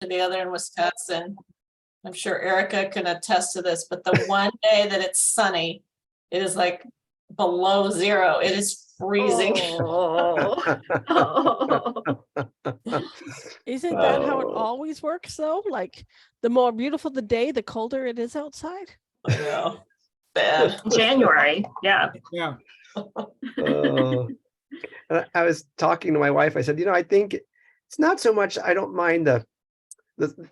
The other in Wisconsin. I'm sure Erica can attest to this, but the one day that it's sunny, it is like below zero. It is freezing. Oh. Isn't that how it Oh. always works though? Like the more beautiful the day, the colder it is outside? I know. Bad. January, yeah. Yeah. I was talking to my wife. I said, I think it's not so much, I don't mind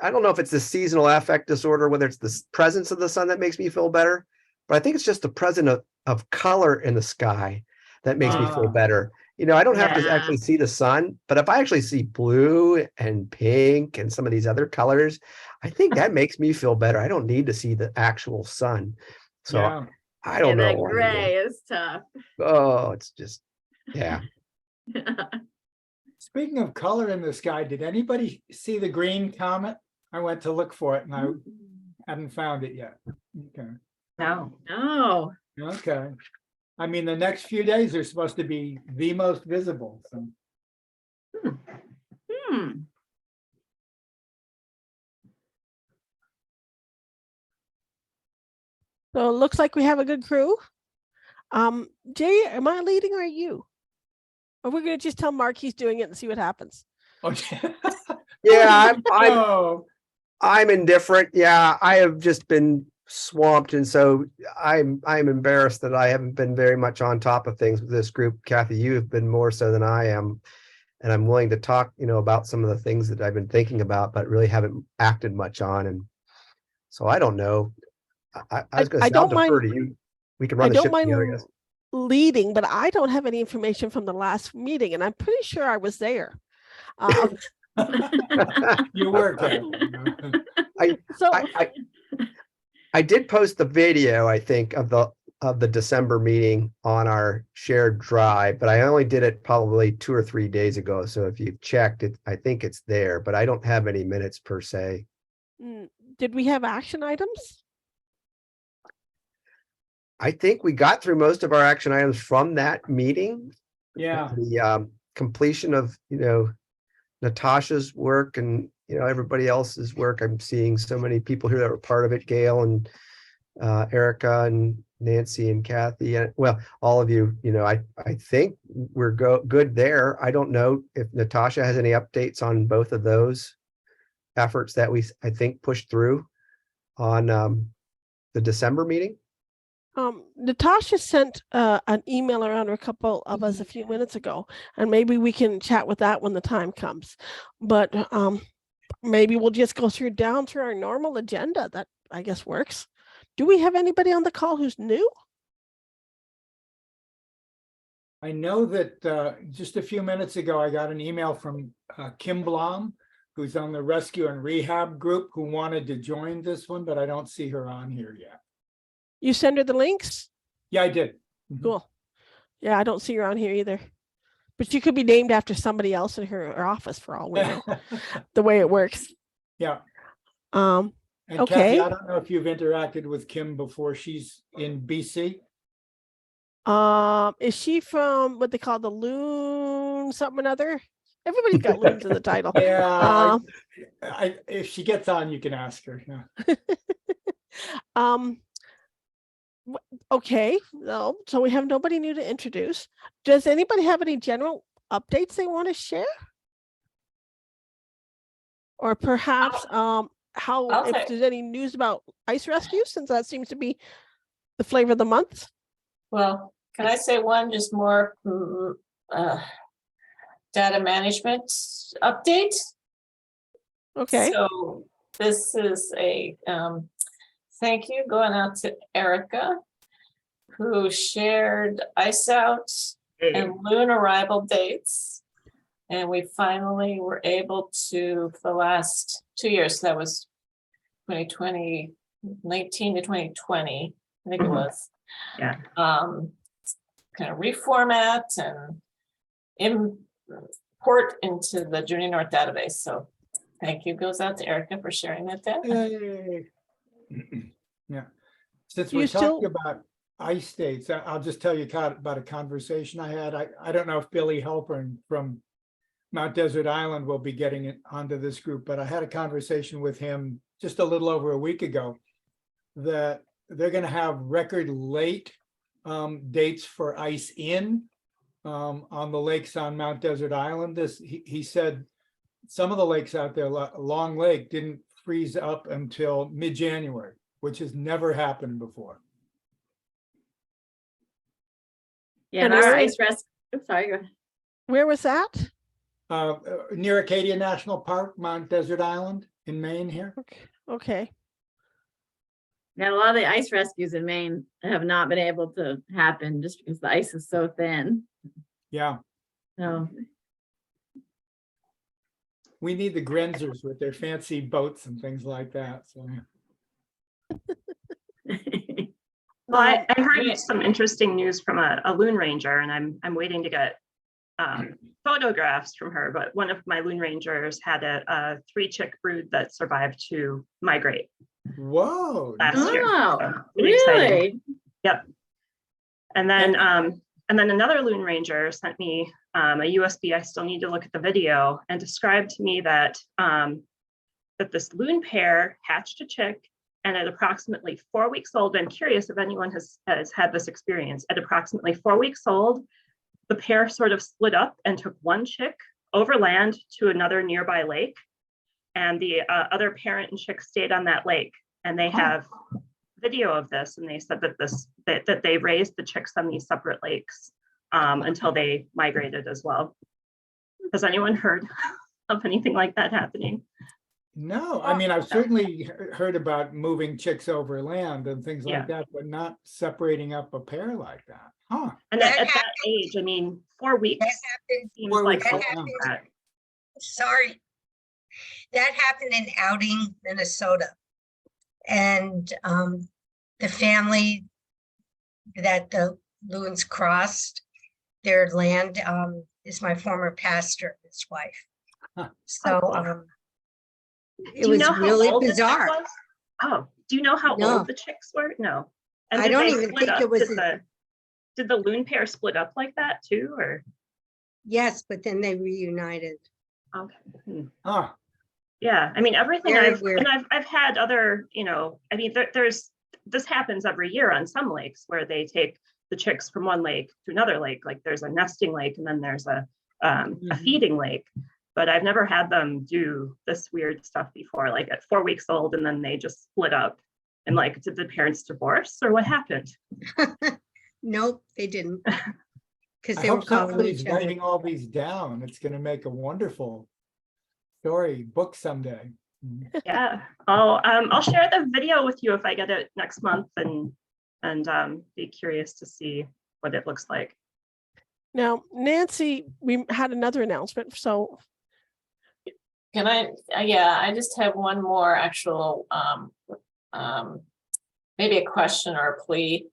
I don't know if it's the seasonal affect disorder, whether it's the presence of the sun that makes me feel better, but I think it's just the presence of color in the sky that makes me feel better. I don't have to Yeah. actually see the sun, but if I actually see blue and pink and some of these other colors, I think that makes me feel better. I don't need to see the actual sun. So Yeah. I don't know. That what to do. gray is tough. Oh, it's just, yeah. Speaking of color in the sky, did anybody see the green comet? I went to look for it and I hadn't found it yet. Okay. No. No. Okay. I mean, the next few days are supposed to be the most visible. So. Hmm. So it looks like we have a good crew. Jay, am I leading or are you? Or we're gonna just tell Mark he's doing it and see what happens. Okay. Yeah, Oh, I'm indifferent. Yeah, I have just been swamped, and so I'm embarrassed that I haven't been very much on top of things with this group. Kathy, you have been more so than I am, and I'm willing to talk, about some of the things that I've been thinking about, but really haven't acted much on. And so I don't know. I was going to say, I'll defer to you. We can run the ship together, I guess. Leading, but I don't have any information from the last meeting, and I'm pretty sure I was there. you were, Kathy. I did post the video, I think, of the December meeting on our shared drive, but I only did it probably 2 or 3 days ago. So if you've checked it, I think it's there, but I don't have any minutes per se. Did we have action items? I think we got through most of our action items from that meeting. Yeah. The completion of, Natasha's work and, everybody else's work. I'm seeing so many people here that were part of it, Gail and Erica and Nancy and Kathy. And well, all of you, I think we're good there. I don't know if Natasha has any updates on both of those efforts that I think, pushed through on the December meeting. Natasha sent an email around to a couple of us a few minutes ago, and maybe we can chat with that when the time comes. But maybe we'll just go down through our normal agenda. That I guess works. Do we have anybody on the call who's new? I know that just a few minutes ago, I got an email from Kim Blom, who's on the rescue and rehab group, who wanted to join this one, but I don't see her on here yet. You send her the links? Yeah, I did. Cool. Yeah, I don't see her on here either. But she could be named after somebody else in her office for all we know. The way it works. Yeah. And Kathy, I don't know if you've interacted with Kim before. She's in BC. Is she from what they call the Loon something or other? Everybody's got loons in the title. Yeah. If she gets on, you can ask her. Yeah. Okay, no, so we have nobody new to introduce. Does anybody have any general updates they want to share? Or perhaps if there's any news about ice rescue, since that seems to be the flavor of the month? Well, can I say one just more data management update? Okay. So this is a thank you going out to Erica, who shared ice out and Loon arrival dates. And we finally were able to, for the last 2 years, so that was 2020, 19 to 2020, I think it was. Yeah. Kind of reformat and import into the Journey North database. So thank you goes out to Erica for sharing that data. Yay. Yeah. Since we're talking about ice states, I'll just tell you about a conversation I had. I don't know if Billy Halpern from Mount Desert Island will be getting it onto this group, but I had a conversation with him just a little over a week ago that they're going to have record late dates for ice in on the lakes on Mount Desert Island. He said some of the lakes out there, Long Lake, didn't freeze up until mid-January, which has never happened before. Yeah, and And our where- ice rescue, sorry, go ahead. Where was that? Near Acadia National Park, Mount Desert Island in Maine here. Okay. Now, a lot of the ice rescues in Maine have not been able to happen just because the ice is so thin. Yeah, So, we need the Grenzers with their fancy boats and things like that. So Well, I heard Right. some interesting news from a loon ranger, and I'm waiting to get photographs from her. But one of my loon rangers had a 3-chick brood that survived to migrate whoa. last year. oh, So, pretty exciting. really? Yep. And then another loon ranger sent me a USB. I still need to look at the video, and described to me that that this loon pair hatched a chick, and at approximately 4 weeks old, I'm curious if anyone has had this experience. At approximately 4 weeks old, the pair sort of split up and took one chick overland to another nearby lake, and the other parent and chick stayed on that lake. And they have video of this, and they said that they raised the chicks on these separate lakes until they migrated as well. Has anyone heard of anything like that happening? No, I mean, I've certainly heard about moving chicks over land and things like that, but not separating up a pair like that. Huh? And That at that age, I mean, 4 weeks That happened, seems 4 like weeks a old. long time. sorry. That happened in Outing, Minnesota. And the family that the Loons crossed, their land is my former pastor, his wife. Huh. So it Do you was know how really old the chick bizarre. was? Oh, do you know how No. old the chicks were? No. And I did don't they even split think up? it was Did the loon pair split up like that too, or? Yes, but then they reunited. Okay. Hmm. Huh. Yeah, I mean, everything Very I've, weird. and I've had other, I mean, this happens every year on some lakes where they take the chicks from one lake to another lake. Like there's a nesting lake and then there's a feeding lake. But I've never had them do this weird stuff before, like at 4 weeks old, and then they just split up. And like, did the parents divorce or what happened? Nope, they didn't. Because I they were hope calling somebody's each other. writing all these down. It's going to make a wonderful story book someday. Yeah, I'll share the video with you if I get it next month, and be curious to see what it looks like. Now, Nancy, we had another announcement. So Can I just have one more actual, maybe a question or a plea.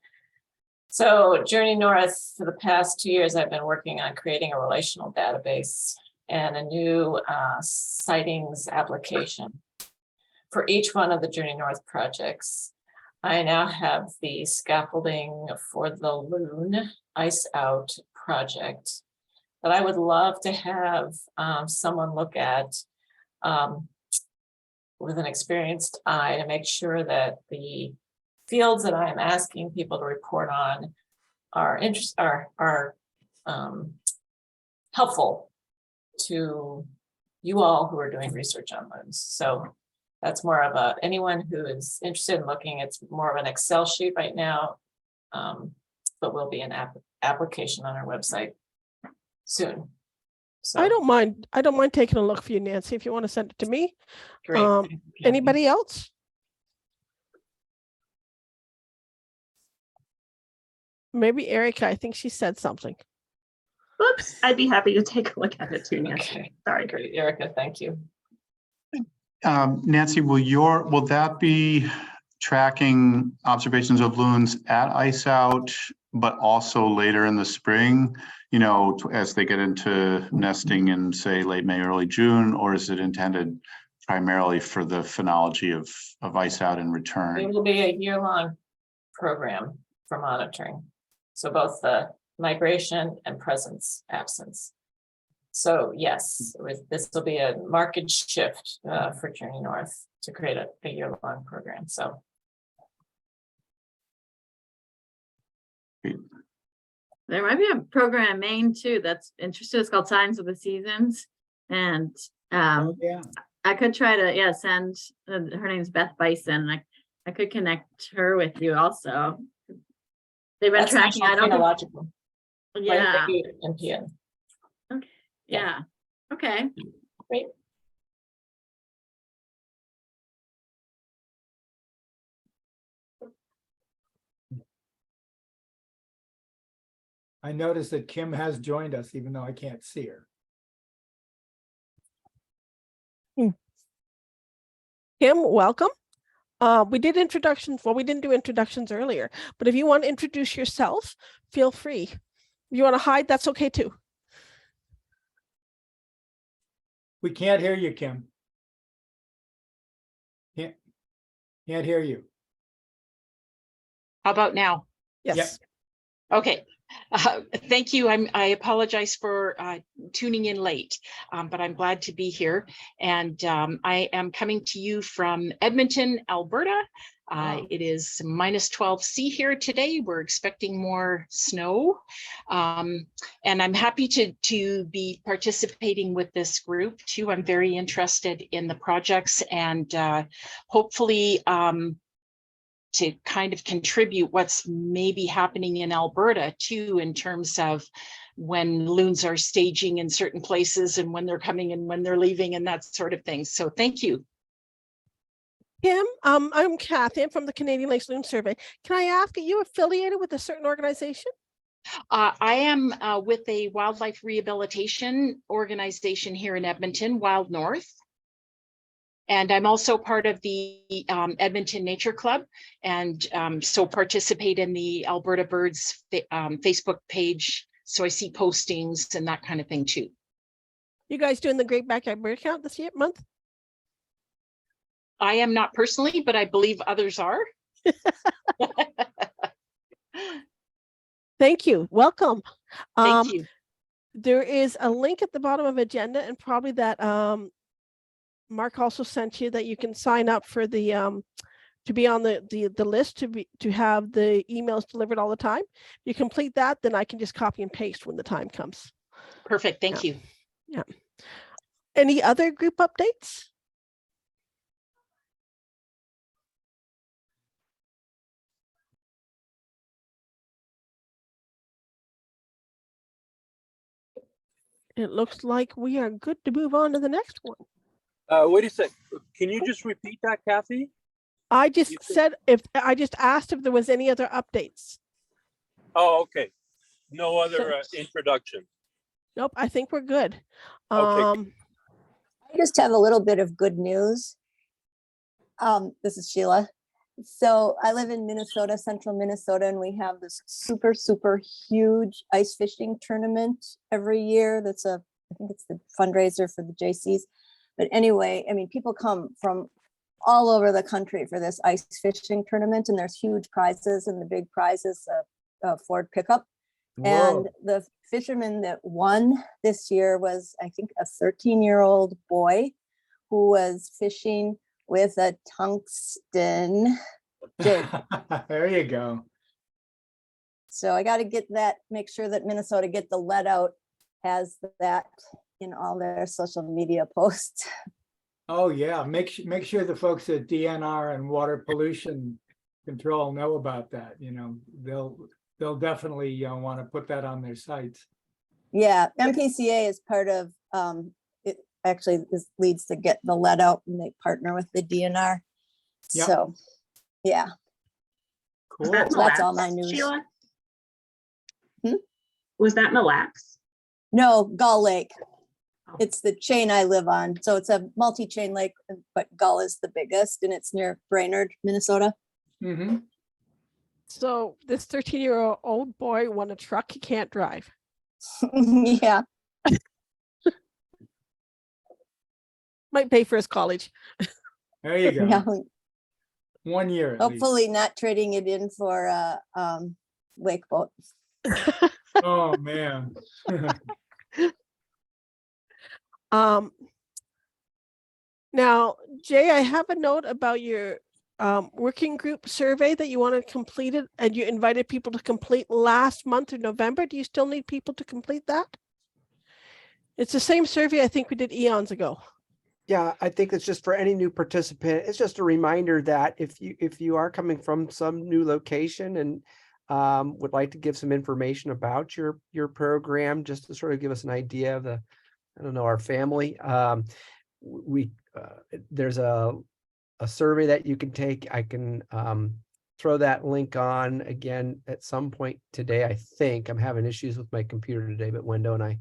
So Journey North, for the past 2 years, I've been working on creating a relational database and a new sightings application for each one of the Journey North projects. I now have the scaffolding for the Loon Ice Out project that I would love to have someone look at with an experienced eye to make sure that the fields that I'm asking people to report on are helpful to you all who are doing research on loons. So that's more of anyone who is interested in looking, it's more of an Excel sheet right now, but will be an application on our website soon. So I don't mind taking a look for you, Nancy, if you want to send it to me. great. Anybody else? Maybe Erica, I think she said something. Oops, I'd be happy to take a look at it too, Nancy. Okay, Sorry. great, Erica, thank you. Nancy, will that be tracking observations of loons at ice out, but also later in the spring, as they get into nesting in, say, late May, early June, or is it intended primarily for the phenology of ice out and It return? will be a year-long program for monitoring. So both the migration and presence absence. So yes, this will be a market shift for Journey North to create a year-long program. So There might be a program in Maine too that's interested. It's called Signs of the Seasons. And Oh, yeah. I could try to, send, her name's Beth Bison. I could connect her with you also. They've been that's tracking, I don't, phenological, right? yeah, They do NPN. yeah, okay. Great. I noticed that Kim has joined us, even though I can't see her. Kim, welcome. We did introductions. Well, we didn't do introductions earlier, but if you want to introduce yourself, feel free. If you want to hide, that's okay too. We can't hear you, Kim. Can't hear you. How about now? Yes. Okay. Thank you. I apologize for tuning in late, but I'm glad to be here. And I am coming to you from Edmonton, Alberta. Wow. It is -12°C here today. We're expecting more snow. And I'm happy to be participating with this group too. I'm very interested in the projects and hopefully to kind of contribute what's maybe happening in Alberta too, in terms of when loons are staging in certain places and when they're coming and when they're leaving and that sort of thing. So thank you. Kim, I'm Kathy. I'm from the Canadian Lakes Loon Survey. Can I ask, are you affiliated with a certain organization? I am with a wildlife rehabilitation organization here in Edmonton, Wild North. And I'm also part of the Edmonton Nature Club, and so participate in the Alberta Birds Facebook page. So I see postings and that kind of thing too. You guys doing the Great Backyard Bird Count this month? I am not personally, but I believe others are. Thank you. Welcome. Thank you. There is a link at the bottom of agenda, and probably that Mark also sent you, that you can sign up for the to be on the list to have the emails delivered all the time. You complete that, then I can just copy and paste when the time comes. Perfect. Thank you. Yeah. Any other group updates? It looks like we are good to move on to the next one. Wait a sec. Can you just repeat that, Kathy? I just said, I just asked if there was any other updates. Oh, okay. No other introduction. Nope, I think we're good. Okay. I just have a little bit of good news. This is Sheila. So I live in Minnesota, central Minnesota, and we have this super, super huge ice fishing tournament every year. I think it's the fundraiser for the JCs. But anyway, I mean, people come from all over the country for this ice fishing tournament, and there's huge prizes, and the big prize is a Ford pickup. Whoa. And the fisherman that won this year was, I think, a 13-year-old boy who was fishing with a tungsten jig. There you go. So I got to get that, make sure that Minnesota Get the Lead Out has that in all their social media posts. Oh, yeah. Make sure the folks at DNR and Water Pollution Control know about that. You know, they'll definitely want to put that on their sites. Yeah, MPCA is part of, it actually leads to Get the Lead Out, and they partner with the DNR. Yep. So, yeah. Cool. that So that's all Mille my Lacs, news. Sheila? Hmm? Was that Mille Lacs? No, Gull Lake. It's the chain I live on. So it's a multi-chain lake, but Gull is the biggest, and it's near Brainerd, Minnesota. Mm-hmm. So this 13-year-old boy won a truck he can't drive. Yeah. Might pay for his college. There you go. Yeah. 1 year. At least. Hopefully not trading it in for a wake boat. Oh, man. Now, Jay, I have a note about your working group survey that you wanted completed, and you invited people to complete last month of November. Do you still need people to complete that? It's the same survey I think we did eons ago. Yeah, I think it's just for any new participant. It's just a reminder that if you are coming from some new location and would like to give some information about your program, just to sort of give us an idea of the, I don't know, our family. There's a survey that you can take. I can throw that link on again at some point today. I think I'm having issues with my computer today, but Wendo and I,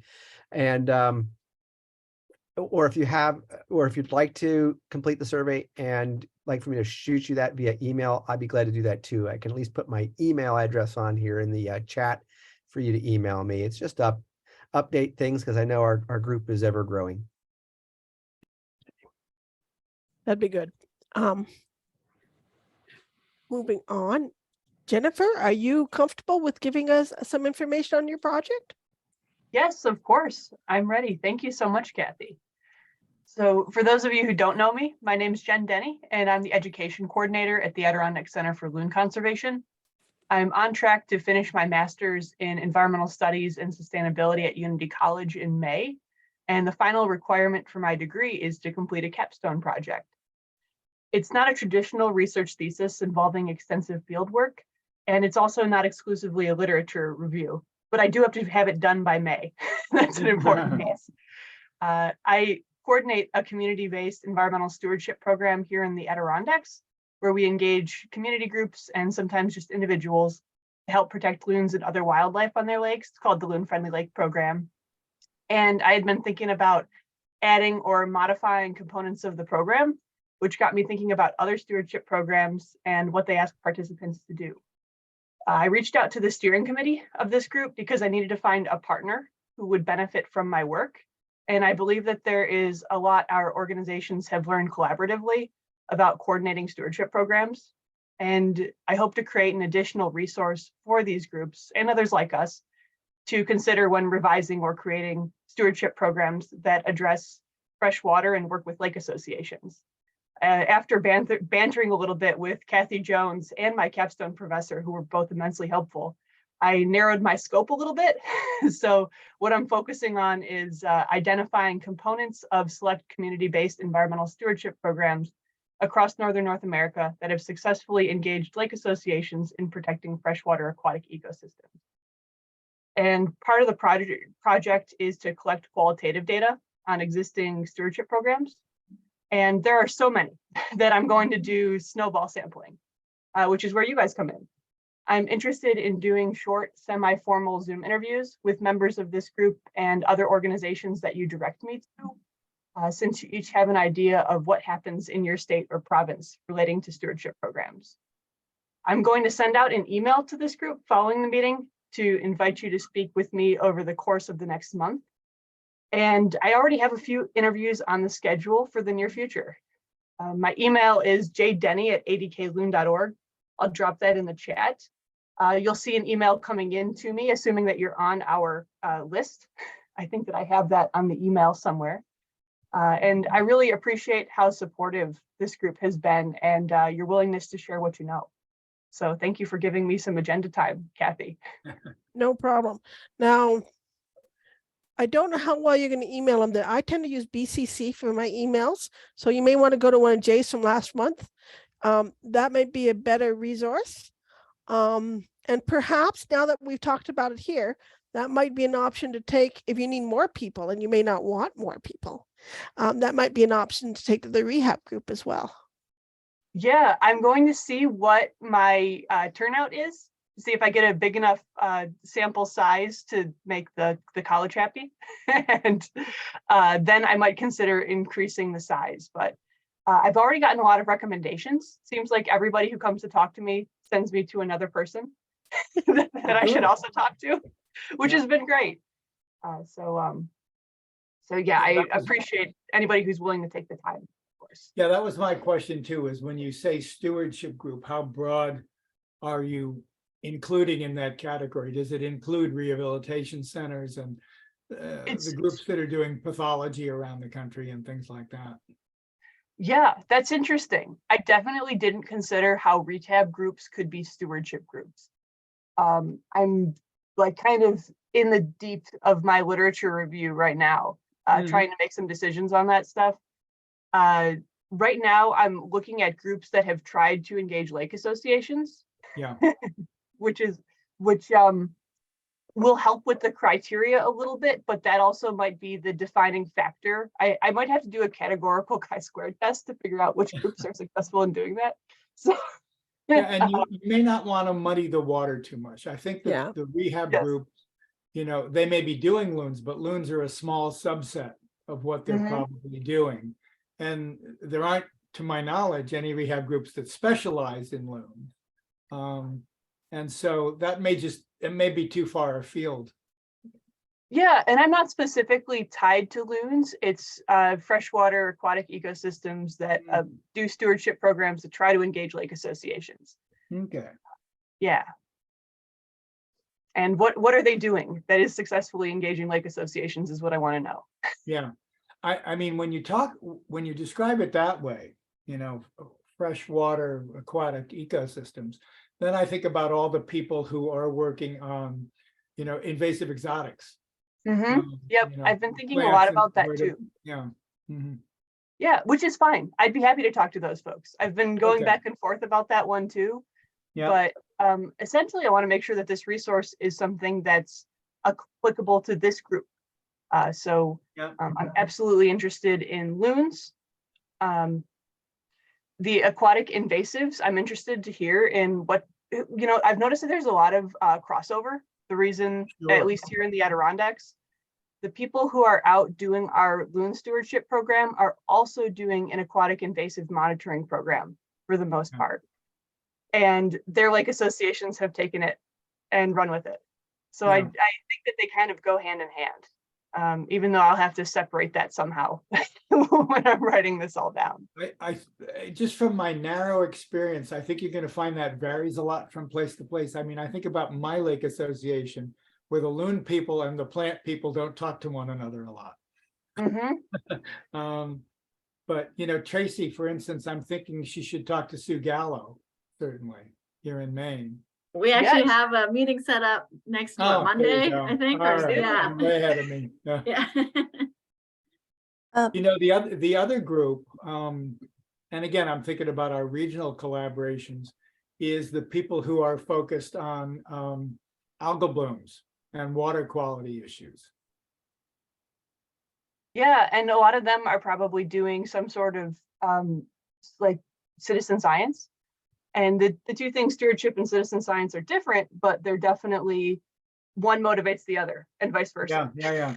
or if you'd like to complete the survey and like for me to shoot you that via email, I'd be glad to do that too. I can at least put my email address on here in the chat for you to email me. It's just update things because I know our group is ever growing. That'd be good. Moving on. Jennifer, are you comfortable with giving us some information on your project? Yes, of course. I'm ready. Thank you so much, Kathy. So for those of you who don't know me, my name is Jen Denny, and I'm the education coordinator at the Adirondack Center for Loon Conservation. I'm on track to finish my master's in environmental studies and sustainability at Unity College in May. And the final requirement for my degree is to complete a capstone project. It's not a traditional research thesis involving extensive field work, and it's also not exclusively a literature review, but I do have to have it done by May. That's an important piece. I coordinate a community-based environmental stewardship program here in the Adirondacks, where we engage community groups and sometimes just individuals to help protect loons and other wildlife on their lakes. It's called the Loon Friendly Lake Program. And I had been thinking about adding or modifying components of the program, which got me thinking about other stewardship programs and what they ask participants to do. I reached out to the steering committee of this group because I needed to find a partner who would benefit from my work. And I believe that there is a lot our organizations have learned collaboratively about coordinating stewardship programs. And I hope to create an additional resource for these groups and others like us to consider when revising or creating stewardship programs that address fresh water and work with lake associations. After bantering a little bit with Kathy Jones and my capstone professor, who were both immensely helpful, I narrowed my scope a little bit. So what I'm focusing on is identifying components of select community-based environmental stewardship programs across Northern North America that have successfully engaged lake associations in protecting freshwater aquatic ecosystems. And part of the project is to collect qualitative data on existing stewardship programs. And there are so many that I'm going to do snowball sampling, which is where you guys come in. I'm interested in doing short, semi-formal Zoom interviews with members of this group and other organizations that you direct me to, since you each have an idea of what happens in your state or province relating to stewardship programs. I'm going to send out an email to this group following the meeting to invite you to speak with me over the course of the next month. And I already have a few interviews on the schedule for the near future. My email is jdenny@adkloon.org. I'll drop that in the chat. You'll see an email coming in to me, assuming that you're on our list. I think that I have that on the email somewhere. And I really appreciate how supportive this group has been and your willingness to share what you know. So thank you for giving me some agenda time, Kathy. No problem. Now, I don't know how well you're going to email them. I tend to use BCC for my emails. So you may want to go to one of Jay's from last month. That might be a better resource. And perhaps now that we've talked about it here, that might be an option to take if you need more people and you may not want more people. That might be an option to take to the rehab group as well. Yeah, I'm going to see what my turnout is, see if I get a big enough sample size to make the college happy. And then I might consider increasing the size. But I've already gotten a lot of recommendations. Seems like everybody who comes to talk to me sends me to another person that I should also talk to, which has been great. So yeah, I appreciate anybody who's willing to take the time, of course. Yeah, that was my question too, is when you say stewardship group, how broad are you including in that category? Does it include rehabilitation centers and the groups that are doing pathology around the country and things like that. Yeah, that's interesting. I definitely didn't consider how rehab groups could be stewardship groups. I'm like kind of in the deep of my literature review right now, trying to make some decisions on that stuff. Right now, I'm looking at groups that have tried to engage lake associations. Yeah. which will help with the criteria a little bit, but that also might be the defining factor. I might have to do a categorical chi-square test to figure out which groups are successful in doing that. So Yeah, and you may not want to muddy the water too much. I think that Yeah. the rehab Yes. group, they may be doing loons, but loons are a small subset of what they're probably doing. And there aren't, to my knowledge, any rehab groups that specialize in loons. And so that it may be too far afield. yeah, and I'm not specifically tied to loons. It's freshwater aquatic ecosystems that do stewardship programs to try to engage lake associations. Okay. Yeah. And what are they doing that is successfully engaging lake associations is what I want to know. Yeah. I mean, when you describe it that way, freshwater aquatic ecosystems, then I think about all the people who are working on, invasive exotics. Yep, I've been thinking a plants lot and about that where to- too. Yeah. Mhm. Yeah, which is fine. I'd be happy to talk to those folks. I've been going Okay. back and forth about that one too. Yeah. But essentially, I want to make sure that this resource is something that's applicable to this group. So Yeah. I'm absolutely interested in loons. The aquatic invasives, I'm interested to hear in what, I've noticed that there's a lot of crossover. The reason, Sure. at least here in the Adirondacks, the people who are out doing our loon stewardship program are also doing an aquatic invasive monitoring program for the most part. And their lake associations have taken it and run with it. So I think that they kind of go hand in hand, even though I'll have to separate that somehow when I'm writing this all down. I just from my narrow experience, I think you're going to find that varies a lot from place to place. I mean, I think about my lake association where the loon people and the plant people don't talk to one another a lot. But Tracy, for instance, I'm thinking she should talk to Sue Gallo, certainly here in Maine. We actually Yes. have a meeting set up next Oh, there you Monday, go. I think. All Or, right, yeah. you're way ahead of me. Yeah. Yeah. The other group, and again, I'm thinking about our regional collaborations, is the people who are focused on algal blooms and water quality issues. Yeah, and a lot of them are probably doing some sort of like citizen science. And the two things, stewardship and citizen science, are different, but they're definitely, one motivates the other and vice versa. Yeah.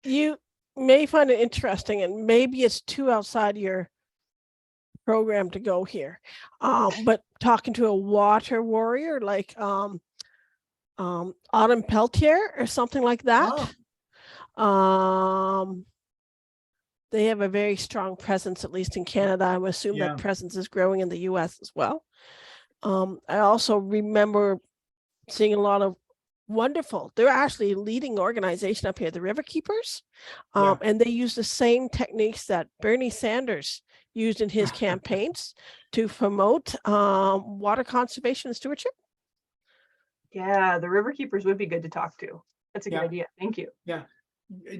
You may find it interesting, and maybe it's too outside your program to go here. But talking to a water warrior like Autumn Peltier or something like that. They have a very strong presence, at least in Canada. I would assume Yeah. that presence is growing in the US as well. I also remember seeing a lot of they're actually a leading organization up here, the River Keepers. Yeah. And they use the same techniques that Bernie Sanders used in his campaigns to promote water conservation and stewardship. Yeah, the river keepers would be good to talk to. That's a good Yeah. idea. Thank you. Yeah.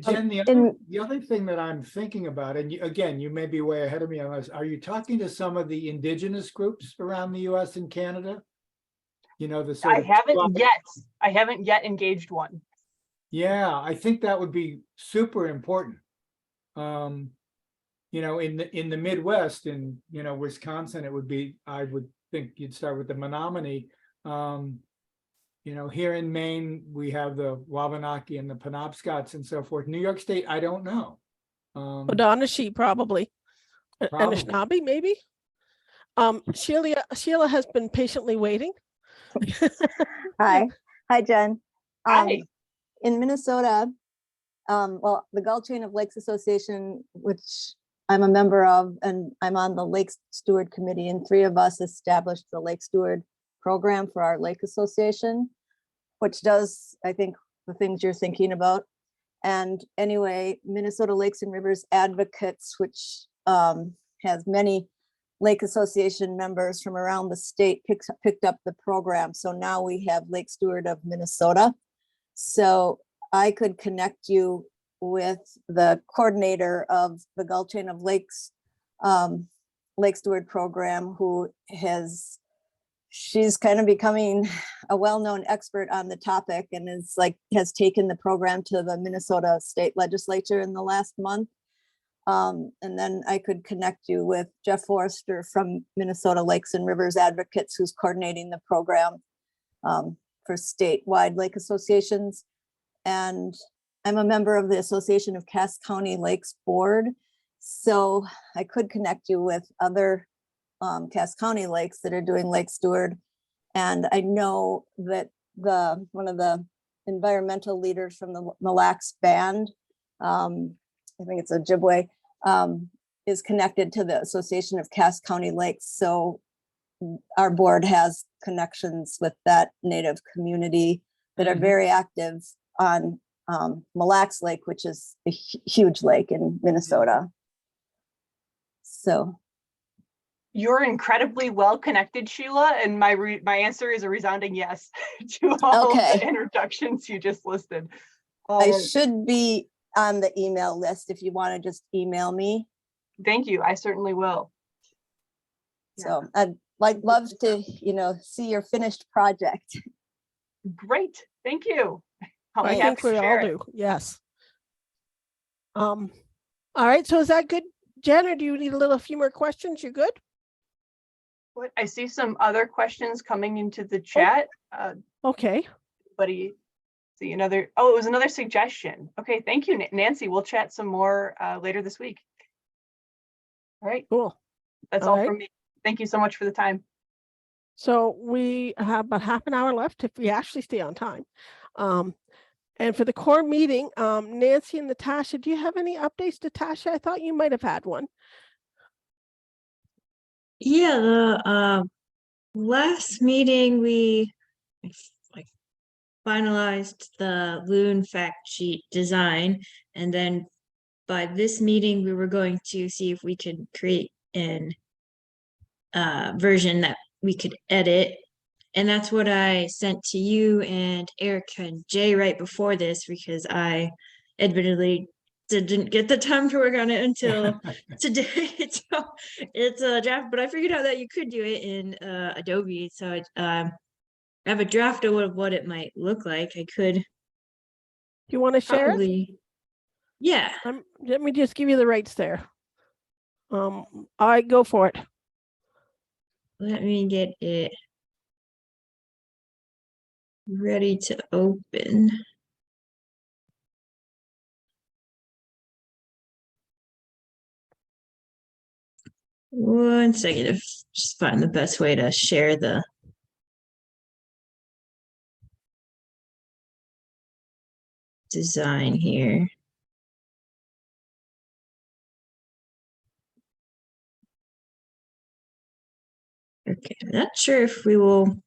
Jen, the other thing that I'm thinking about, and again, you may be way ahead of me on this, are you talking to some of the indigenous groups around the US and Canada? The sort I of haven't yet engaged one. Yeah, I think that would be super important. In the Midwest, in Wisconsin, it would be, I would think you'd start with the Menominee. Here in Maine, we have the Wabanaki and the Penobscots and so forth. New York State, I don't know. Haudenosaunee probably. Anishinaabe, maybe. Sheila has been patiently waiting. Hi, Jen. Hi. In Minnesota, the Gulf Chain of Lakes Association, which I'm a member of, and I'm on the Lake Steward Committee, and 3 of us established the Lake Steward program for our lake association, which does, I think, the things you're thinking about. And anyway, Minnesota Lakes and Rivers Advocates, which has many Lake Association members from around the state, picked up the program. So now we have Lake Steward of Minnesota. So I could connect you with the coordinator of the Gulf Chain of Lakes Lake Steward program, she's kind of becoming a well-known expert on the topic and has taken the program to the Minnesota State Legislature in the last month. And then I could connect you with Jeff Forrester from Minnesota Lakes and Rivers Advocates, who's coordinating the program for statewide lake associations. And I'm a member of the Association of Cass County Lakes Board. So I could connect you with other Cass County lakes that are doing Lake Steward. And I know that one of the environmental leaders from the Mille Lacs band, I think it's Ojibwe, is connected to the Association of Cass County Lakes. So our board has connections with that Native community that are very active on Mille Lacs Lake, which is a huge lake in Minnesota. So You're incredibly well connected, Sheila, and my answer is a resounding yes to all of the introductions you just listed. I should be on the email list if you want to just email me. Thank you. I certainly will. So I'd love to, see your finished project. Great. Thank you. I'll be I happy think to we all share it. do. Yes. All right. So is that good, Jen, or do you need a few more questions? You good? What, I see some other questions coming into the chat. Okay. Buddy, see another. Oh, it was another suggestion. Okay, thank you, Nancy. We'll chat some more later this week. All right. Cool. That's all from me. Thank you so much for the time. So we have about half an hour left if we actually stay on time. And for the core meeting, Nancy and Natasha, do you have any updates? Natasha, I thought you might have had one. Yeah, the last meeting we finalized the Loon fact sheet design, and then by this meeting we were going to see if we could create an version that we could edit, and that's what I sent to you and Erica and Jay right before this, because I admittedly didn't get the time to work on it until today. So it's a draft, but I figured out that you could do it in Adobe. So I have a draft of what it might look like. I could. Do you want to share it? Yeah. Let me just give you the rights there. I go for it. Let me get it ready to open. One second, just find the best way to share the design here. Okay, I'm not sure if we will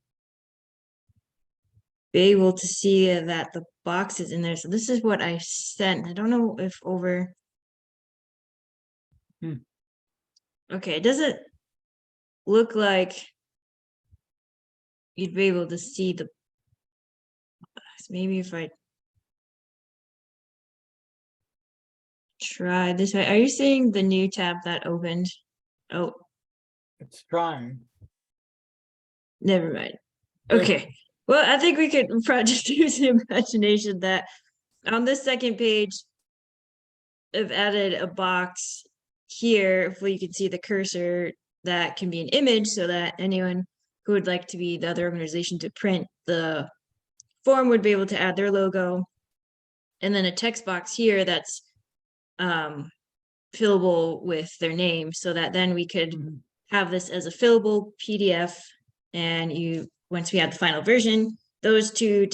be able to see that the box is in there. So this is what I sent. I don't know if over. Okay, it doesn't look like you'd be able to see the box. Maybe if I try this way. Are you seeing the new tab that opened? Oh, it's trying. Never mind. Okay. Well, I think we could probably just use the imagination that on this second page, I've added a box here, if you can see the cursor, that can be an image so that anyone who would like to be the other organization to print the form would be able to add their logo. And then a text box here that's fillable with their name, so that then we could have this as a fillable PDF. And once we have the final version, those two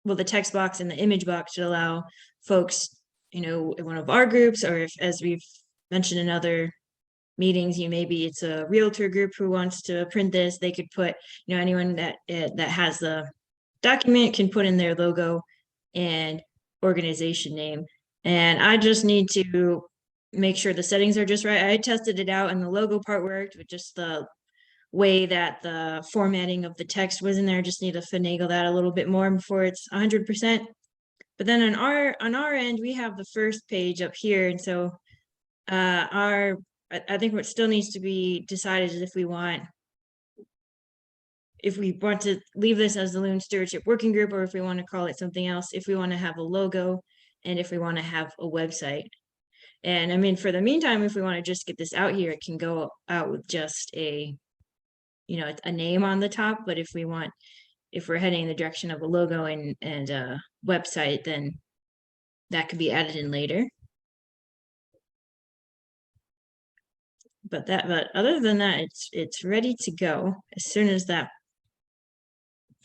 the text box and the image box should allow folks, in one of our groups, or if, as we've mentioned in other meetings, maybe it's a realtor group who wants to print this, they could put, anyone that has the document can put in their logo, and organization name. And I just need to make sure the settings are just right. I tested it out and the logo part worked with just the way that the formatting of the text was in there. Just need to finagle that a little bit more before it's 100%. But then on our end, we have the first page up here. And so I think what still needs to be decided is if we want to leave this as the Loon Stewardship Working Group, or if we want to call it something else, if we want to have a logo, and if we want to have a website. And I mean, for the meantime, if we want to just get this out here, it can go out with just a name on the top. But if we're heading in the direction of a logo and a website, then that could be added in later. But other than that, it's ready to go as soon as that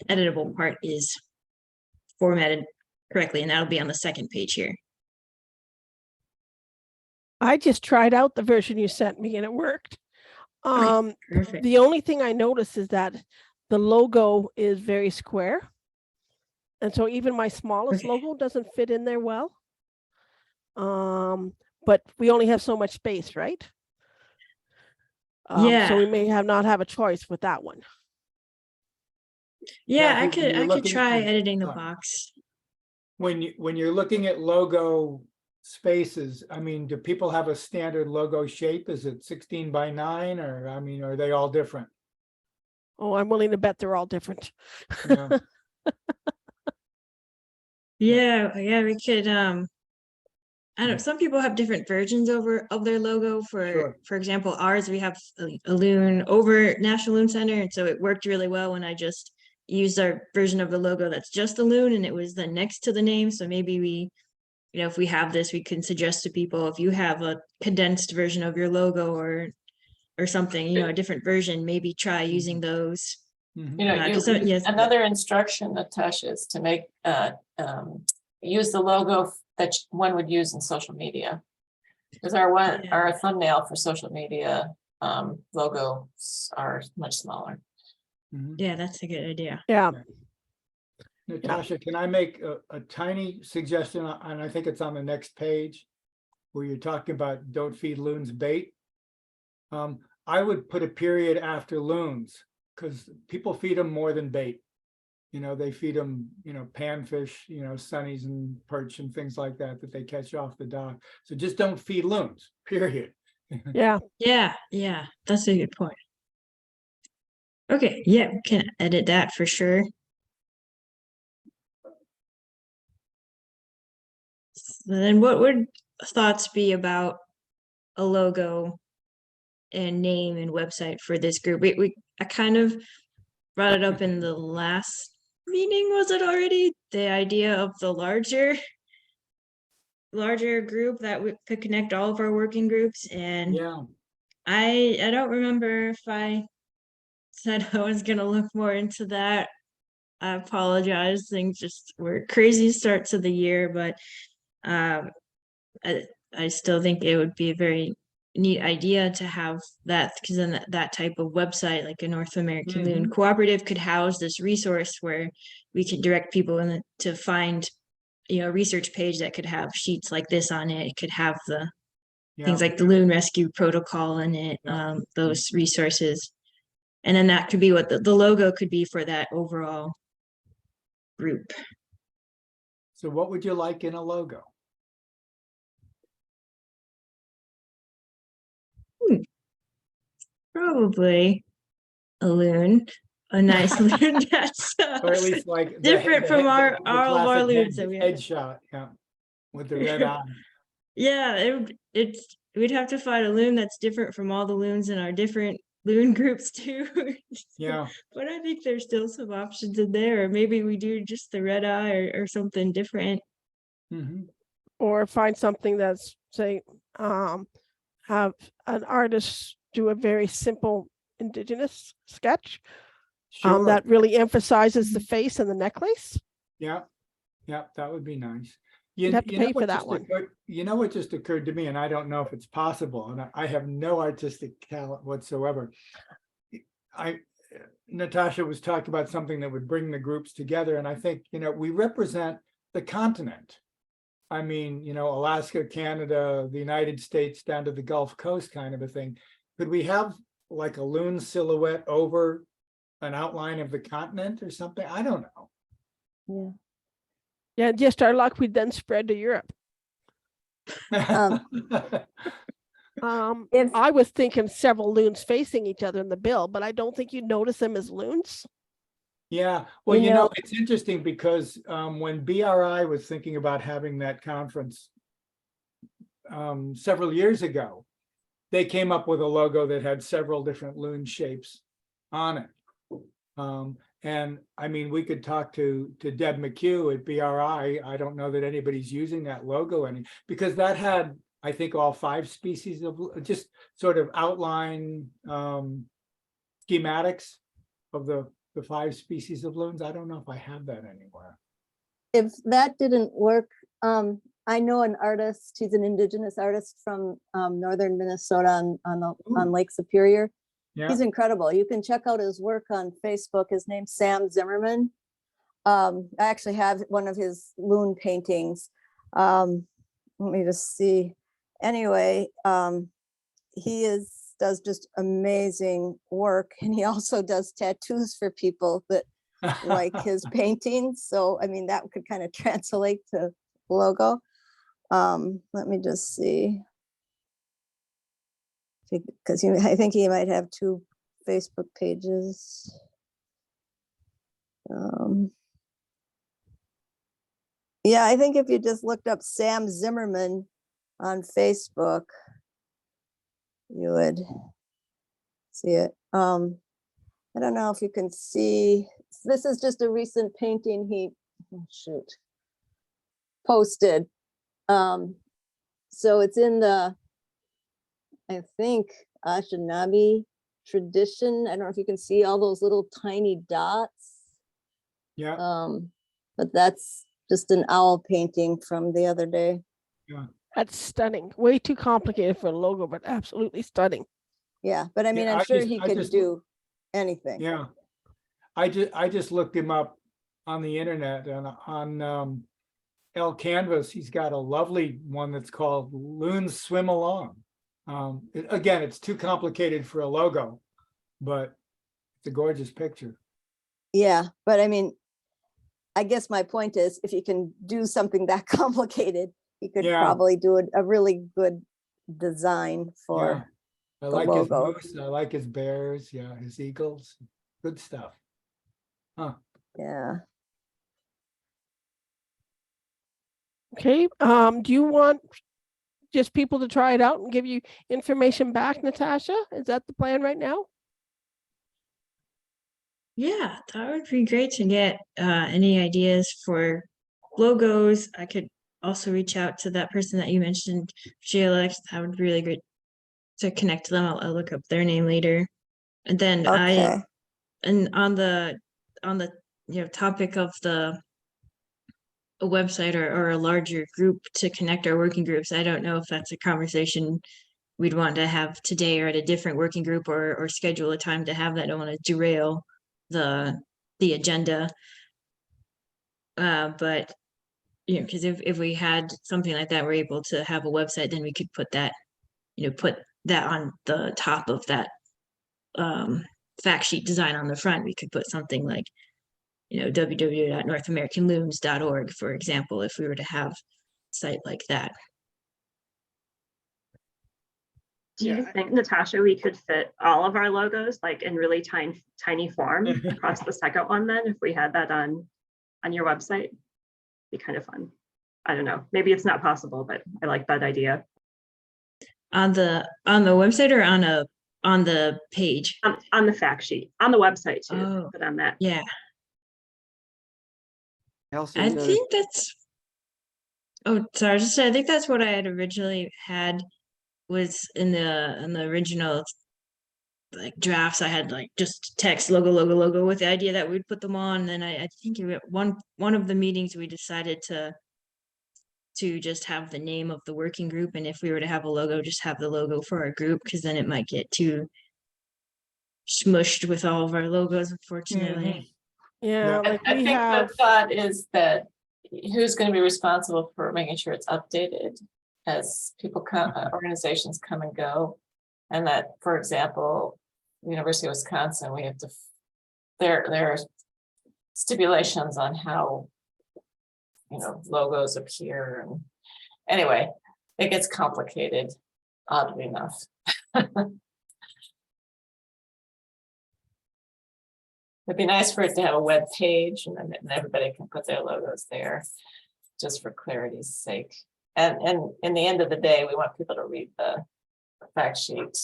editable part is formatted correctly, and that'll be on the second page here. I just tried out the version you sent me and it worked. Perfect. The only thing I noticed is that the logo is very square. And so even my smallest logo doesn't fit in there well. But we only have so much space, right? So we may not have a choice with that one. Yeah, Kathy, when you're I could looking try at- editing the sorry. box. When you're looking at logo spaces, I mean, do people have a standard logo shape? Is it 16:9, or, I mean, are they all different? Oh, I'm willing to bet they're all different. Yeah. Yeah, we could I don't know, some people have different versions of their logo. Sure. For example, ours, we have a loon over National Loon Center, and so it worked really well when I just used our version of the logo that's just a loon, and it was then next to the name. So maybe if we have this, we can suggest to people, if you have a condensed version of your logo or something, a different version, maybe try using those. Yes. Another instruction, Natasha, is to make use the logo that one would use in social media. Because our thumbnail for social media logos are much smaller. Yeah, that's a good idea. Yeah. Natasha, can I make a tiny suggestion? And I think it's on the next page where you're talking about don't feed loons bait. I would put a period after loons because people feed them more than bait. They feed them, panfish, sunnies and perch and things like that they catch off the dock. So just don't feed loons, period. Yeah. Yeah, that's a good point. Okay, yeah, we can edit that for sure. So then what would thoughts be about a logo and name and website for this group? I kind of brought it up in the last meeting, was it already? The idea of the larger group that we could connect all of our working groups. And Yeah. I don't remember if I said I was gonna look more into that. I apologize. Things just were crazy start to the year, but I still think it would be a very neat idea to have that, because then that type of website, like a North American Loon Cooperative, could house this resource where we could direct people to find a research page that could have sheets like this on it. It could have the things like the Loon Rescue Protocol in it, those resources. And then that could be what the logo could be for that overall group. So what would you like in a logo? Probably a loon, a nice loon that's Or at least like different from all of our classic loons that we have. headshot, yeah, with the red eye. Yeah, we'd have to find a loon that's different from all the loons in our different loon groups too. Yeah. But I think there's still some options in there, or maybe we do just the red eye or something different. Or find something that's, say, have an artist do a very simple indigenous sketch Sure. that really emphasizes the face and the necklace. Yeah, that would be nice. You'd have to pay for that one. What just occurred to me, and I don't know if it's possible, and I have no artistic talent whatsoever. Natasha was talking about something that would bring the groups together, and I think, we represent the continent. I mean, you know, Alaska, Canada, the United States down to the Gulf Coast kind of a thing. Could we have like a loon silhouette over an outline of the continent or something? I don't know. Yeah. Yeah, just our luck, we'd then spread to Europe. If I was thinking several loons facing each other in the bill, but I don't think you notice them as loons. Yeah, well, You you know, know- it's interesting because when BRI was thinking about having that conference several years ago, they came up with a logo that had several different loon shapes on it. And I mean, we could talk to Deb McHugh at BRI. I don't know that anybody's using that logo because that had, I think, all 5 species of just sort of outline schematics of the 5 species of loons. I don't know if I have that anywhere. if that didn't work, I know an artist, he's an indigenous artist from northern Minnesota on Lake Superior. Yeah, He's incredible. You can check out his work on Facebook. His name's Sam Zimmerman. I actually have one of his loon paintings. Let me just see. Anyway, he does just amazing work, and he also does tattoos for people that like his paintings. So I mean, that could kind of translate to logo. Let me just see. Because I think he might have 2 Facebook pages. Yeah, I think if you just looked up Sam Zimmerman on Facebook, you would see it. I don't know if you can see. This is just a recent painting he posted. So it's in the, I think, Anishinaabe tradition. I don't know if you can see all those little tiny dots. yeah, But that's just an owl painting from the other day. yeah. That's stunning. Way too complicated for a logo, but absolutely stunning. Yeah, but I mean, Yeah, I'm I sure just- he I could just- do anything. Yeah. I just looked him up on the internet and on El Canvas, he's got a lovely one that's called Loons Swim Along. Again, it's too complicated for a logo, but it's a gorgeous picture. Yeah, but I mean, I guess my point is, if you can do something that complicated, you could Yeah. probably do a really good design Yeah. for I the like logo. his moose, I like his bears, yeah, his eagles, good stuff. Huh. Yeah. Okay, do you want just people to try it out and give you information back, Natasha? Is that the plan right now? Yeah, that would be great to get any ideas for logos. I could also reach out to that person that you mentioned, Sheila. That would be really great to connect to them. I'll look up their name later. And then Okay. on the topic of a website or a larger group to connect our working groups, I don't know if that's a conversation we'd want to have today or at a different working group or schedule a time to have that. I don't want to derail the agenda. But because if we had something like that, we're able to have a website, then we could put that on the top of that fact sheet design on the front. We could put something like www.northamericanloons.org, for example, if we were to have a site like that. Do you think, Natasha, we could fit all of our logos like in really tiny form across the second one then, if we had that on your website? Be kind of fun. I don't know. Maybe it's not possible, but I like that idea. On the website or on the page? On the fact sheet, on the website too, Oh, but on that. yeah. Also, I you know, think that's. Oh, sorry. I think that's what I had originally had was in the original like drafts. I had like just text logo with the idea that we'd put them on. And I think one of the meetings we decided to just have the name of the working group, and if we were to have a logo, just have the logo for our group, because then it might get too smushed with all of our logos, unfortunately. Yeah, like I we think have. the thought is that who's going to be responsible for making sure it's updated as people come, organizations come and go. And that, for example, University of Wisconsin, we have to, there are stipulations on how, logos appear. And anyway, it gets complicated, oddly enough. It'd be nice for it to have a web page and then everybody can put their logos there, just for clarity's sake. And in the end of the day, we want people to read the fact sheet,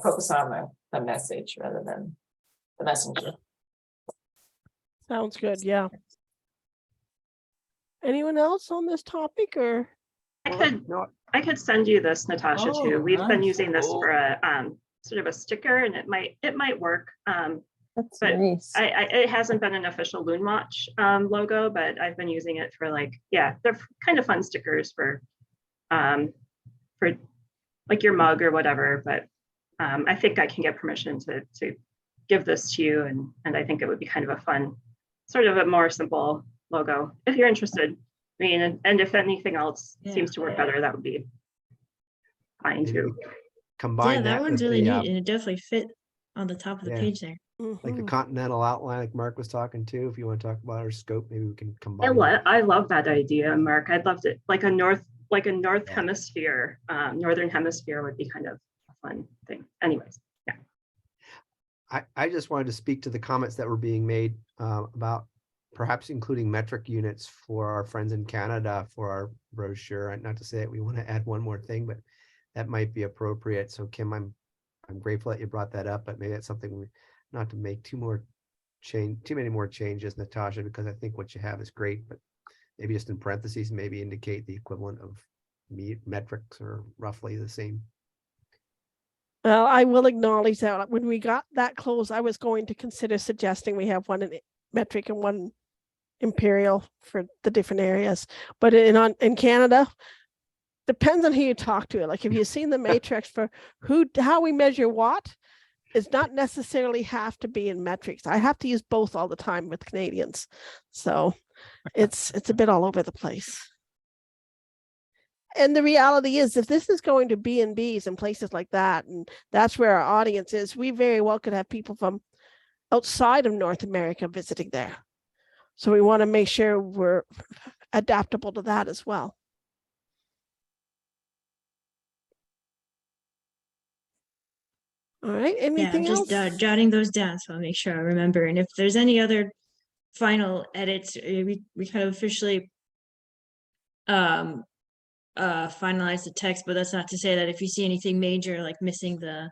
focus on the message rather than the messenger. Sounds good, yeah. Anyone else on this topic or? I could send you this, Natasha, too. We've been nice. using this for a sort of a sticker, and it might work. That's But nice. it hasn't been an official Loon Watch logo, but I've been using it for they're kind of fun stickers for like your mug or whatever. But I think I can get permission to give this to you, and I think it would be kind of a fun, sort of a more simple logo if you're interested. I mean, and if anything else seems to work better, that would be fine Maybe too. Combine Yeah, that with one's really the, neat and it definitely fit on the top of the yeah. page there. like the Mhm. continental outline, like Mark was talking to. If you want to talk about our scope, maybe we can combine. it. I love that idea, Mark. I'd love to, like a north Yeah. hemisphere, northern hemisphere would be kind of a fun thing. Anyways, yeah. I just wanted to speak to the comments that were being made about perhaps including metric units for our friends in Canada for our brochure. And not to say that we want to add one more thing, but that might be appropriate. So Kim, I'm grateful that you brought that up, but maybe that's something not to make too many more changes, Natasha, because I think what you have is great, but maybe just in parentheses, maybe indicate the equivalent of metrics or roughly the same. Well, I will acknowledge that when we got that close, I was going to consider suggesting we have one in metric and one imperial for the different areas. But in Canada, depends on who you talk to. Like if you've seen the matrix for how we measure what, is not necessarily have to be in metrics. I have to use both all the time with Canadians. So it's a bit all over the place. And the reality is, if this is going to B&Bs and places like that, and that's where our audience is, we very well could have people from outside of North America visiting there. So we want to make sure we're adaptable to that as well. All right, Yeah, I'm anything just else? jotting those down, so I'll make sure I remember. And if there's any other final edits, we kind of officially finalize the text, but that's not to say that if you see anything major, like missing the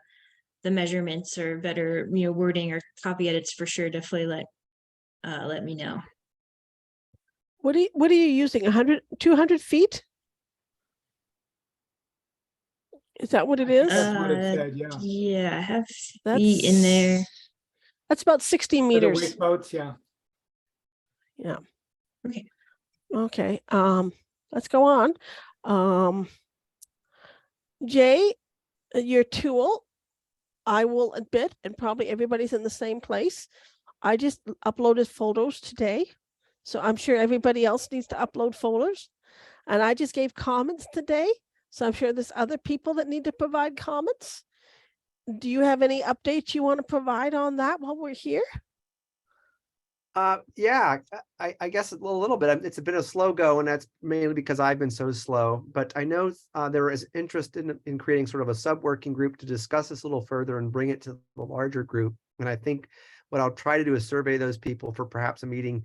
measurements or better, wording or copy edits, for sure, definitely let me know. What are you using? 200 feet? Is that what it is? That's what it said, yeah. Yeah, I have feet in there. That's about 60 For the meters. weight boats, yeah. Yeah. Okay. Okay. Let's go on. Jay, your tool, I will admit, and probably everybody's in the same place. I just uploaded photos today, so I'm sure everybody else needs to upload photos. And I just gave comments today, so I'm sure there's other people that need to provide comments. Do you have any updates you want to provide on that while we're here? Yeah, I guess a little bit. It's been a slow go, and that's mainly because I've been so slow. But I know there is interest in creating sort of a sub-working group to discuss this a little further and bring it to the larger group. And I think what I'll try to do is survey those people for perhaps a meeting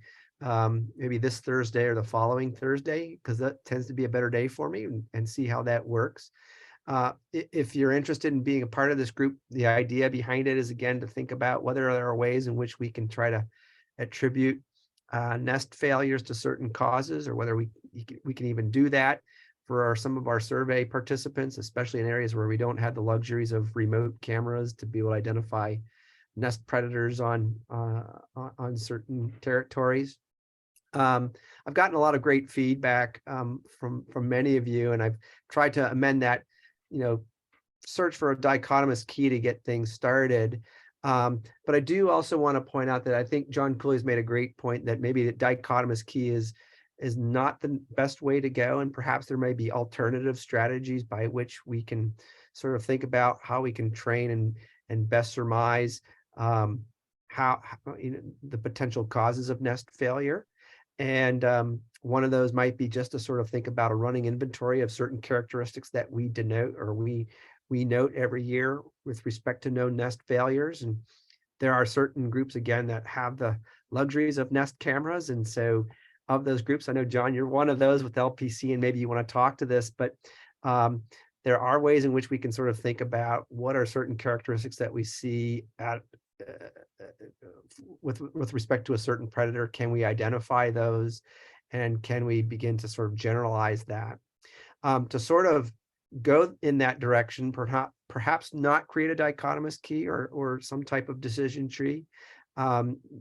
maybe this Thursday or the following Thursday, because that tends to be a better day for me, and see how that works. If you're interested in being a part of this group, the idea behind it is, again, to think about whether there are ways in which we can try to attribute nest failures to certain causes, or whether we can even do that for some of our survey participants, especially in areas where we don't have the luxuries of remote cameras to be able to identify nest predators on certain territories. I've gotten a lot of great feedback from many of you, and I've tried to amend that, search for a dichotomous key to get things started. But I do also want to point out that I think John Cooley's made a great point that maybe the dichotomous key is is not the best way to go. And perhaps there may be alternative strategies by which we can sort of think about how we can train and best surmise how the potential causes of nest failure. And one of those might be just to sort of think about a running inventory of certain characteristics that we denote or we note every year with respect to known nest failures. And there are certain groups, again, that have the luxuries of nest cameras. And so of those groups, I know, John, you're one of those with LPC, and maybe you want to talk to this, but there are ways in which we can sort of think about what are certain characteristics that we see at with respect to a certain predator. Can we identify those, and can we begin to sort of generalize that to sort of go in that direction? Perhaps not create a dichotomous key or some type of decision tree.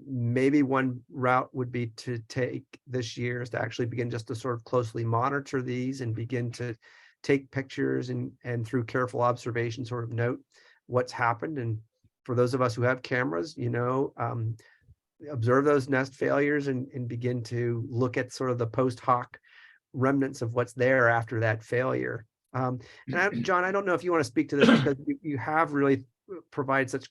Maybe one route would be to take this year is to actually begin just to sort of closely monitor these and begin to take pictures and through careful observation sort of note what's happened. And for those of us who have cameras, observe those nest failures and begin to look at sort of the post hoc remnants of what's there after that failure. John, I don't know if you want to speak to this because you have really provided such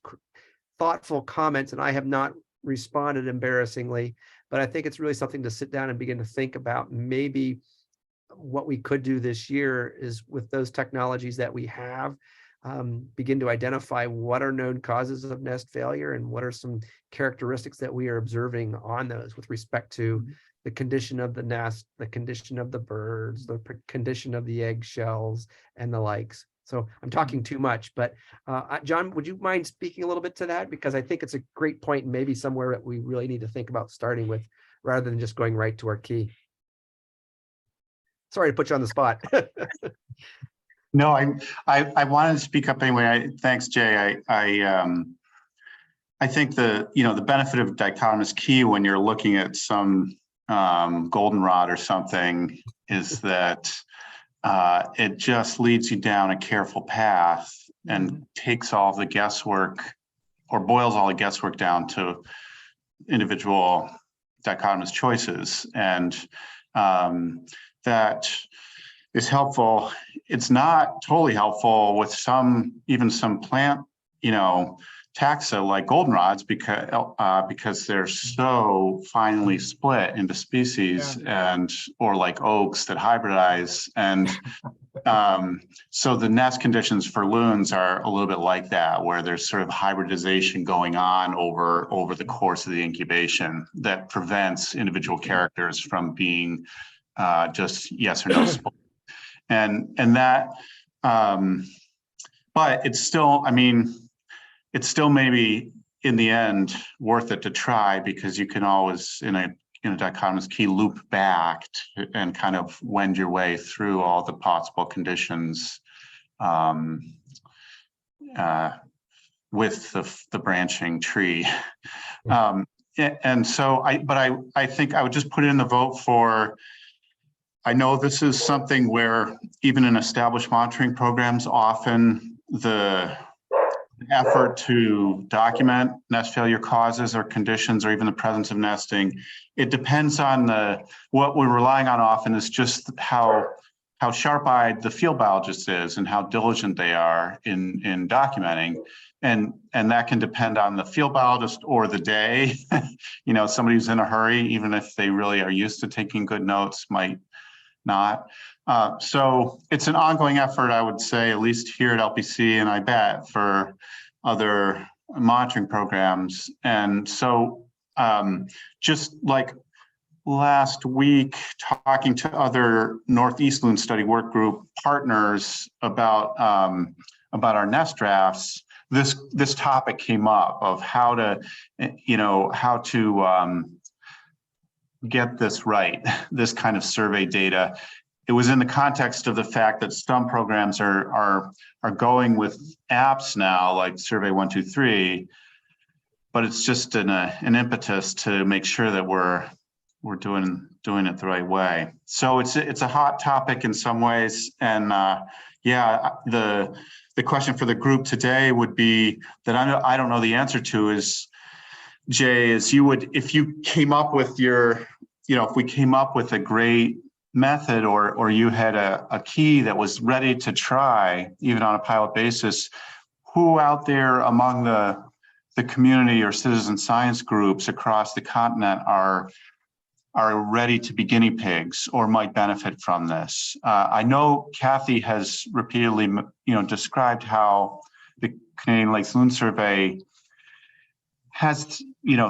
thoughtful comments, and I have not responded, embarrassingly, but I think it's really something to sit down and begin to think about. Maybe what we could do this year is, with those technologies that we have, begin to identify what are known causes of nest failure and what are some characteristics that we are observing on those with respect to the condition of the nest, the condition of the birds, the condition of the egg shells, and the likes. So I'm talking too much, but John, would you mind speaking a little bit to that? Because I think it's a great point, and maybe somewhere that we really need to think about starting with, rather than just going right to our key. Sorry to put you on the spot. No, I wanted to speak up anyway. Thanks, Jay. I think the benefit of dichotomous key when you're looking at some goldenrod or something is that it just leads you down a careful path and takes all the guesswork, or boils all the guesswork down to individual dichotomous choices. And that is helpful. It's not totally helpful with even some plant, taxa like goldenrods because they're so finely split into species, or like oaks that hybridize. And so the nest conditions for loons are a little bit like that, where there's sort of hybridization going on over the course of the incubation that prevents individual characters from being just yes or no split. And that, but it's still, it's still maybe in the end worth it to try, because you can always in a dichotomous key loop back and kind of wend your way through all the possible conditions with the branching tree. And so I think I would just put in the vote for, I know this is something where even in established monitoring programs, often the effort to document nest failure causes or conditions, or even the presence of nesting, it depends on what we're relying on often is just how sharp-eyed the field biologist is and how diligent they are in documenting. And that can depend on the field biologist or the day. Somebody who's in a hurry, even if they really are used to taking good notes, might not. So it's an ongoing effort, I would say, at least here at LPC, and I bet for other monitoring programs. And so just like last week, talking to other Northeast Loon Study Work Group partners about our nest drafts, this topic came up of how to get this right, this kind of survey data. It was in the context of the fact that some programs are going with apps now, like Survey 123, but it's just an impetus to make sure that we're doing it the right way. So it's a hot topic in some ways, and the question for the group today would be that I don't know the answer to is, Jay, is you would, if you came up with your if we came up with a great method, or you had a key that was ready to try, even on a pilot basis, who out there among the community or citizen science groups across the continent are ready to be guinea pigs or might benefit from this? I know Kathy has repeatedly, described how the Canadian Lakes Loon Survey has,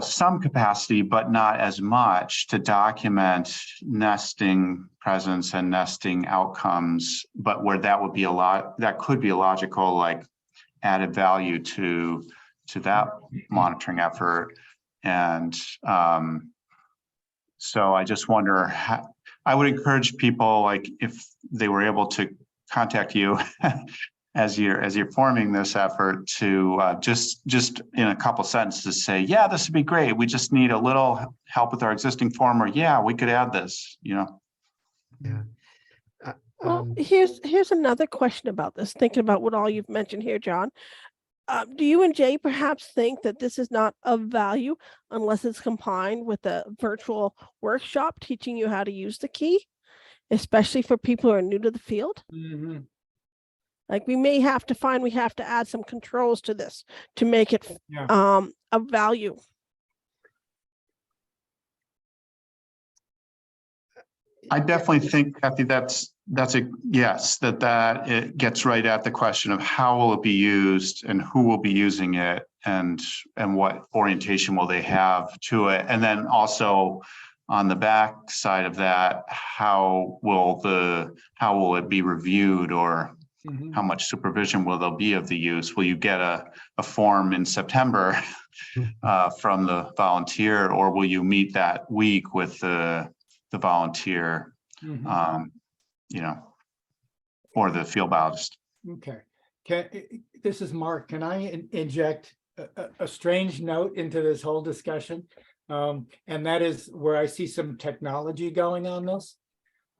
some capacity, but not as much to document nesting presence and nesting outcomes, but where that would be that could be a logical, like, added value to that monitoring effort. And so I just wonder, I would encourage people, like, if they were able to contact you as you're forming this effort, to just in a couple sentences say, yeah, this would be great. We just need a little help with our existing form, or yeah, we could add this, Yeah. Well, here's another question about this, thinking about what all you've mentioned here, John. Do you and Jay perhaps think that this is not of value unless it's combined with a virtual workshop teaching you how to use the key, especially for people who are new to the field? Mhm. Like, we have to add some controls to this to make it Yeah. of value. I definitely think, Kathy, that's a yes, that it gets right at the question of how will it be used and who will be using it, and what orientation will they have to it. And then also on the back side of that, how will it be reviewed, or Mhm. how much supervision will there be of the use? Will you get a form in September from the volunteer, or will you meet that week with the volunteer, Mhm. or the field biologist? Okay. This is Mark. Can I inject a strange note into this whole discussion? And that is where I see some technology going on this.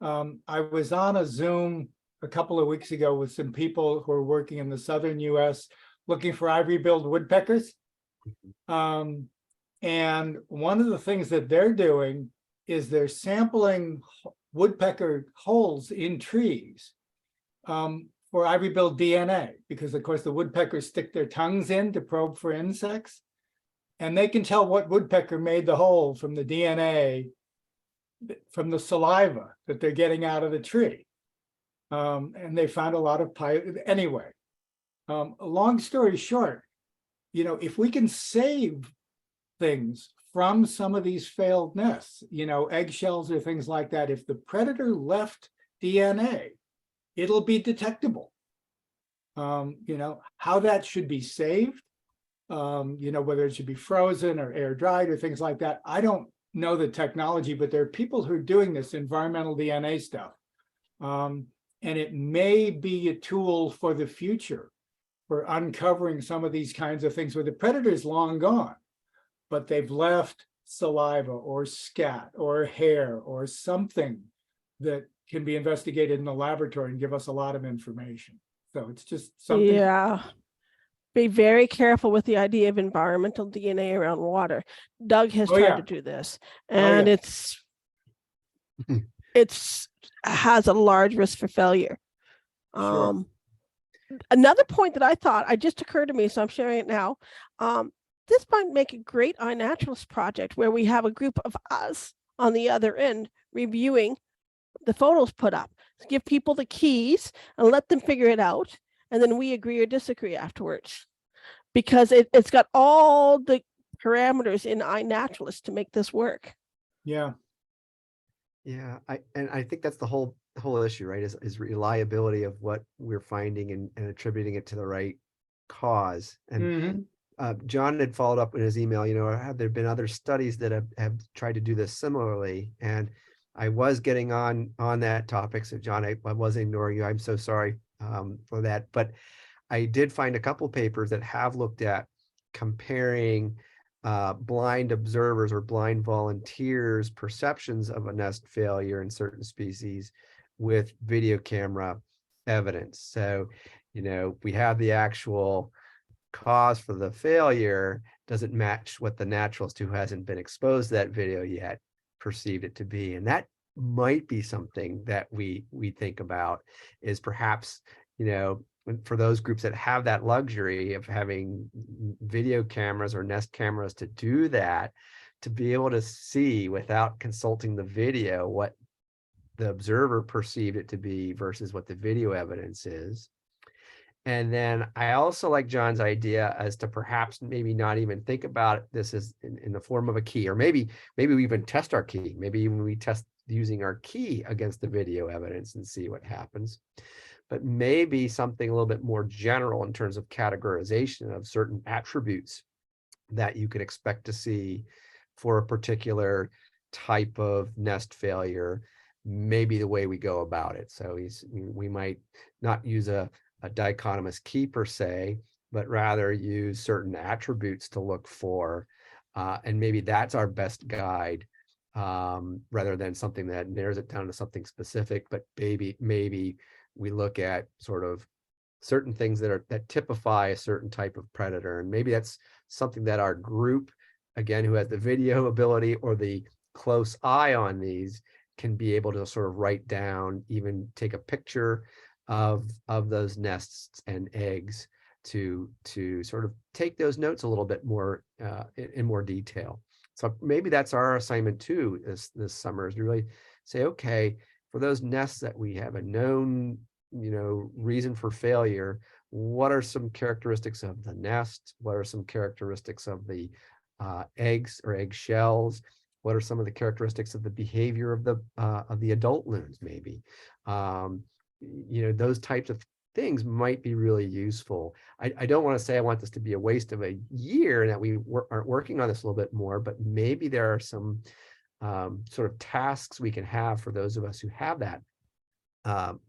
I was on a Zoom a couple of weeks ago with some people who are working in the southern US looking for ivory-billed woodpeckers. And one of the things that they're doing is they're sampling woodpecker holes in trees for ivory-billed DNA, because of course the woodpeckers stick their tongues in to probe for insects, and they can tell what woodpecker made the hole from the DNA, from the saliva that they're getting out of the tree. And they found a lot of anyway. Long story short, if we can save things from some of these failed nests, eggshells or things like that, if the predator left DNA, it'll be detectable. How that should be saved, whether it should be frozen or air dried or things like that, I don't know the technology, but there are people who are doing this environmental DNA stuff. And it may be a tool for the future for uncovering some of these kinds of things where the predator's long gone, but they've left saliva or scat or hair or something that can be investigated in the laboratory and give us a lot of information. So it's just something. Yeah. Be very careful with the idea of environmental DNA around water. Doug has tried to do this, and it's has a large risk for failure. Sure. Another point that I thought, just occurred to me, so I'm sharing it now. This might make a great iNaturalist project where we have a group of us on the other end reviewing the photos put up. Give people the keys and let them figure it out, and then we agree or disagree afterwards, because it's got all the parameters in iNaturalist to make this work. Yeah. Yeah, I think that's the whole issue, right? Is reliability of what we're finding and attributing it to the right cause. And John had followed up in his email, have there been other studies that have tried to do this similarly? And I was getting on that topic. So John, I wasn't ignoring you. I'm so sorry for that. But I did find a couple papers that have looked at comparing blind observers or blind volunteers' perceptions of a nest failure in certain species with video camera evidence. So, we have the actual cause for the failure doesn't match what the naturalist who hasn't been exposed to that video yet perceived it to be. And that might be something that we think about, is perhaps, you know, for those groups that have that luxury of having video cameras or Nest cameras to do that, to be able to see without consulting the video what the observer perceived it to be versus what the video evidence is. And then I also like John's idea as to perhaps maybe not even think about this as in the form of a key, or maybe we even test our key. Maybe even we test using our key against the video evidence and see what happens. But maybe something a little bit more general in terms of categorization of certain attributes that you could expect to see for a particular type of nest failure, maybe the way we go about it. So we might not use a dichotomous key per se, but rather use certain attributes to look for. And maybe that's our best guide, rather than something that narrows it down to something specific. But maybe we look at sort of certain things that typify a certain type of predator. And maybe that's something that our group, again, who has the video ability or the close eye on these, can be able to sort of write down, even take a picture of those nests and eggs to sort of take those notes a little bit more in more detail. So maybe that's our assignment too this summer, is to really say, okay, for those nests that we have a known, you know, reason for failure, what are some characteristics of the nest? What are some characteristics of the eggs or egg shells? What are some of the characteristics of the behavior of the adult loons, maybe? You know, those types of things might be really useful. I don't want to say I want this to be a waste of a year and that we aren't working on this a little bit more, but maybe there are some sort of tasks we can have for those of us who have that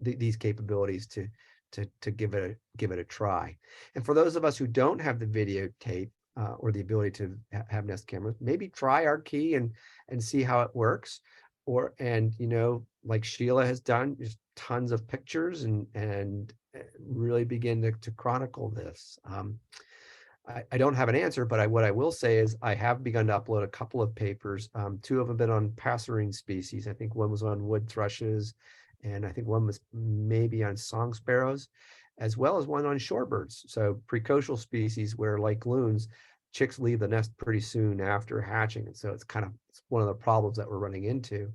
these capabilities to give it a try. And for those of us who don't have the videotape or the ability to have Nest cameras, maybe try our key and see how it works. And you know, like Sheila has done, just tons of pictures and really begin to chronicle this. I don't have an answer, but what I will say is I have begun to upload a couple of papers. Two of them have been on passerine species. I think one was on wood thrushes, and I think one was maybe on song sparrows, as well as one on shorebirds. So precocial species where, like loons, chicks leave the nest pretty soon after hatching. And so it's one of the problems that we're running into.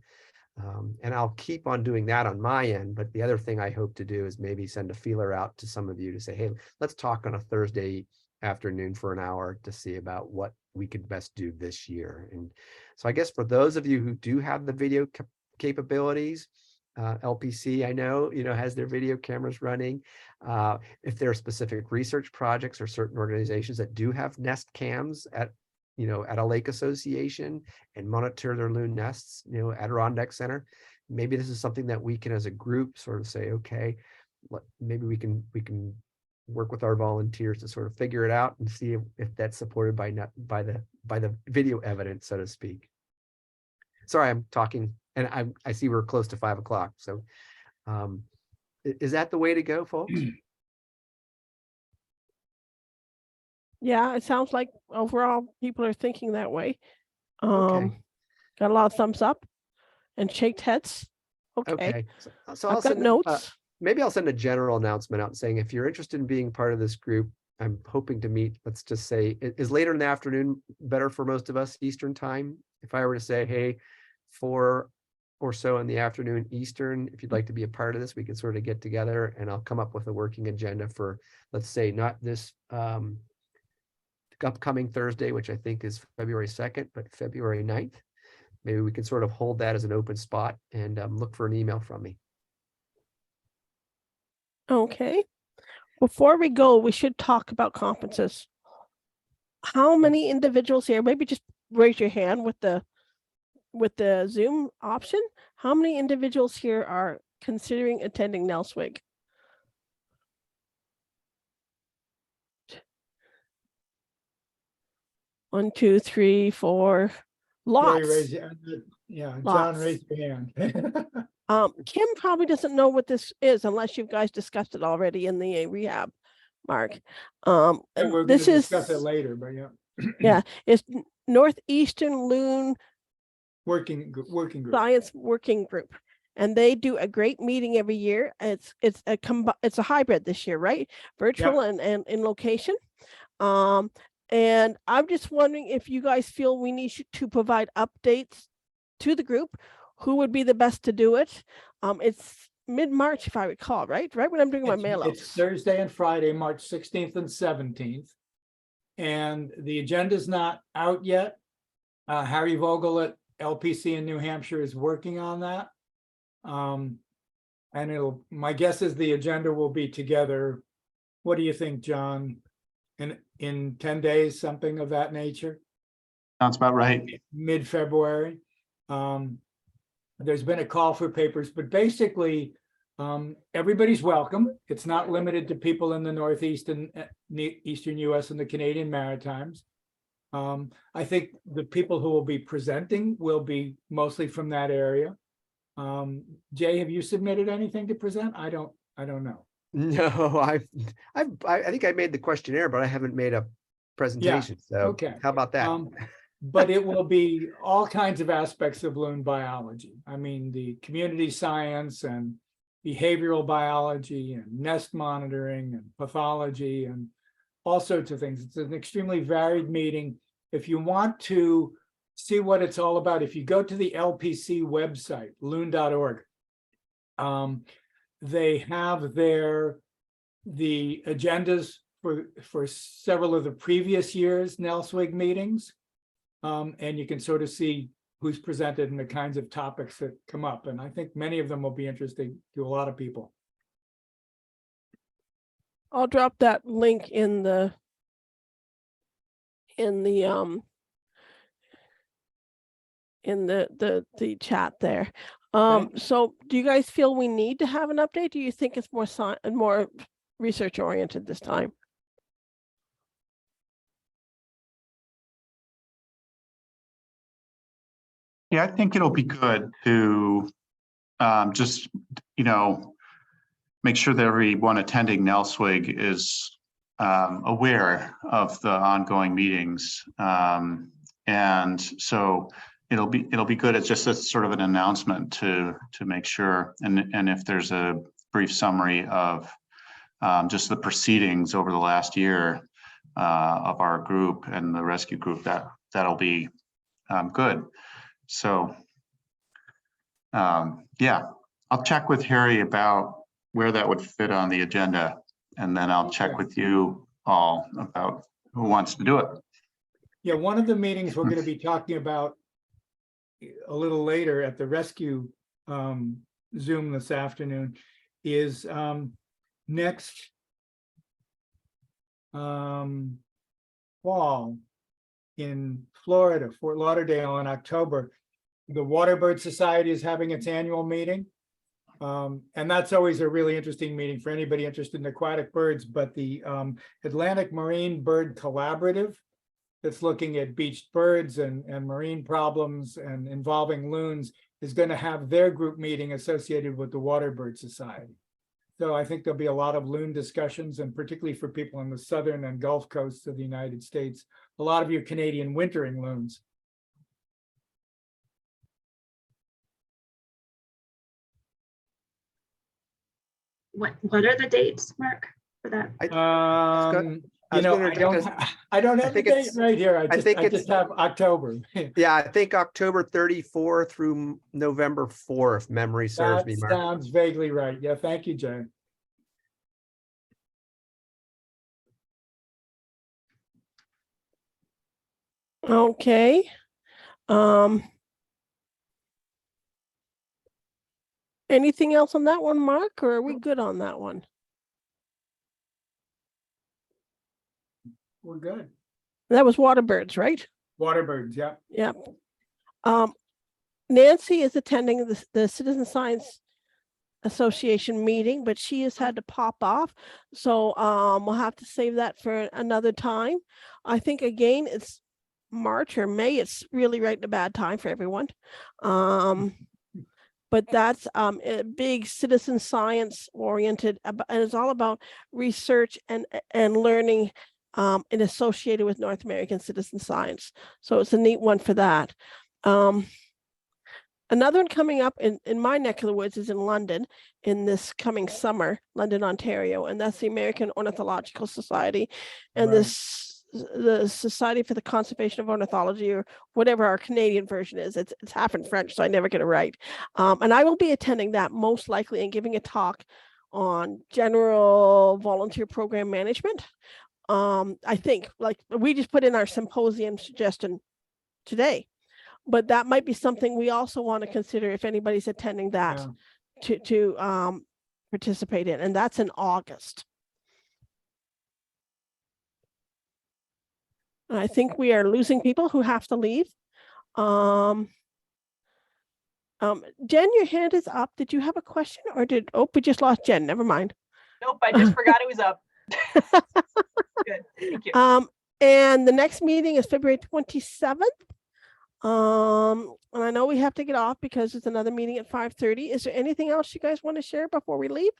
And I'll keep on doing that on my end. But the other thing I hope to do is maybe send a feeler out to some of you to say, hey, let's talk on a Thursday afternoon for an hour to see about what we could best do this year. And so I guess for those of you who do have the video capabilities, LPC, I know, has their video cameras running. If there are specific research projects or certain organizations that do have nest cams at a lake association and monitor their loon nests, Adirondack Center, maybe this is something that we can, as a group, sort of say, okay, maybe we can work with our volunteers to sort of figure it out and see if that's supported by the video evidence, so to speak. Sorry, I'm talking, and I see we're close to 5 o'clock. So is that the way to go, folks? Yeah, it sounds like overall people are thinking that way. Okay. Got a lot of thumbs up and shaked heads. Okay. So I've got notes. Maybe I'll send a general announcement out saying, if you're interested in being part of this group, I'm hoping to meet, let's just say, is later in the afternoon better for most of us Eastern time? If I were to say, hey, 4 or so in the afternoon Eastern, if you'd like to be a part of this, we can sort of get together and I'll come up with a working agenda for, let's say, not this upcoming Thursday, which I think is February 2nd, but February 9th. Maybe we can sort of hold that as an open spot and look for an email from me. Okay. Before we go, we should talk about conferences. How many individuals here, maybe just raise your hand with the Zoom option. How many individuals here are considering attending NELSWIG? One, two, three, four. Lots. Yeah, Lots. John raised your hand. Kim probably doesn't know what this is unless you guys discussed it already in the rehab, Mark. And we're going This to is discuss it later, but yeah. yeah, it's Northeastern Loon working group. Science Working Group. And they do a great meeting every year. It's a hybrid this year, right? Virtual and in location. And I'm just wondering if you guys feel we need to provide updates to the group. Who would be the best to do it? It's mid-March, if I recall, right? Right when I'm doing my mail It's outs. Thursday and Friday, March 16th and 17th. And the agenda's not out yet. Harry Vogel at LPC in New Hampshire is working on that. And my guess is the agenda will be together. What do you think, John? In 10 days, something of that nature? Sounds about right. Mid-February. There's been a call for papers, but basically, everybody's welcome. It's not limited to people in the Northeast and Eastern US and the Canadian Maritimes. I think the people who will be presenting will be mostly from that area. Jay, have you submitted anything to present? I don't know. No, I think I made the questionnaire, but I haven't made a presentation. So Okay. how about that? But it will be all kinds of aspects of loon biology. I mean, the community science and behavioral biology and nest monitoring and pathology and all sorts of things. It's an extremely varied meeting. If you want to see what it's all about, if you go to the LPC website, loon.org, they have there the agendas for several of the previous years' NELSWIG meetings. And you can sort of see who's presented and the kinds of topics that come up. And I think many of them will be interesting to a lot of people. I'll drop that link in the chat there. So do you guys feel we need to have an update? Do you think it's more research oriented this time? Yeah, I think it'll be good to just, make sure that everyone attending NELSWIG is aware of the ongoing meetings. And so it'll be good. It's just a sort of an announcement to make sure. And if there's a brief summary of just the proceedings over the last year of our group and the rescue group, that'll be good. So, yeah, I'll check with Harry about where that would fit on the agenda, and then I'll check with you all about who wants to do it. Yeah, one of the meetings we're going to be talking about a little later at the rescue Zoom this afternoon is next fall in Florida, Fort Lauderdale in October. The Waterbird Society is having its annual meeting. And that's always a really interesting meeting for anybody interested in aquatic birds, but the Atlantic Marine Bird Collaborative that's looking at beached birds and marine problems and involving loons is going to have their group meeting associated with the Waterbird Society. So I think there'll be a lot of loon discussions, and particularly for people on the southern and Gulf coasts of the United States, a lot of your Canadian wintering loons. What are the dates, Mark, for that? I don't have the date right here. I just have October. Yeah, I think October 34 through November 4, if memory serves me, That Mark. sounds vaguely right. Yeah, thank you, Jay. Okay. Anything else on that one, Mark, or are we good on that one? We're good. That was Waterbirds, right? Waterbirds, yeah. Yep. Nancy is attending the Citizen Science Association meeting, but she has had to pop off. So we'll have to save that for another time. I think again, it's March or May. It's really right in a bad time for everyone. But that's a big citizen science oriented, and it's all about research and learning and associated with North American citizen science. So it's a neat one for that. Another one coming up in my neck of the woods is in London in this coming summer, London, Ontario, and that's the American Ornithological Society. And Right. the Society for the Conservation of Ornithology, or whatever our Canadian version is. It's half in French, so I never get it right. And I will be attending that most likely and giving a talk on general volunteer program management. I think, like, we just put in our symposium suggestion today, but that might be something we also want to consider if anybody's attending that Yeah. to participate in, and that's in August. I think we are losing people who have to leave. Jen, your hand is up. Did you have a question, or we just lost Jen? Never mind. Nope, I just forgot it was up. Good, thank you. And the next meeting is February 27th. And I know we have to get off because it's another meeting at 5:30. Is there anything else you guys want to share before we leave?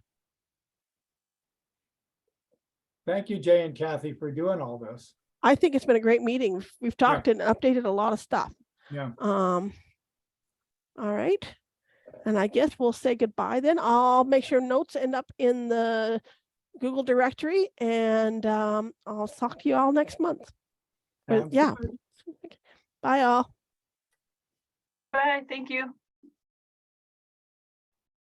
Thank you, Jay and Kathy, for doing all this. I think it's been a great meeting. We've talked and updated a lot of stuff. Yeah. All right. And I guess we'll say goodbye then. I'll make sure notes end up in the Google directory, and I'll talk to you all next month. But Sounds yeah. good. Bye all. Bye, thank you.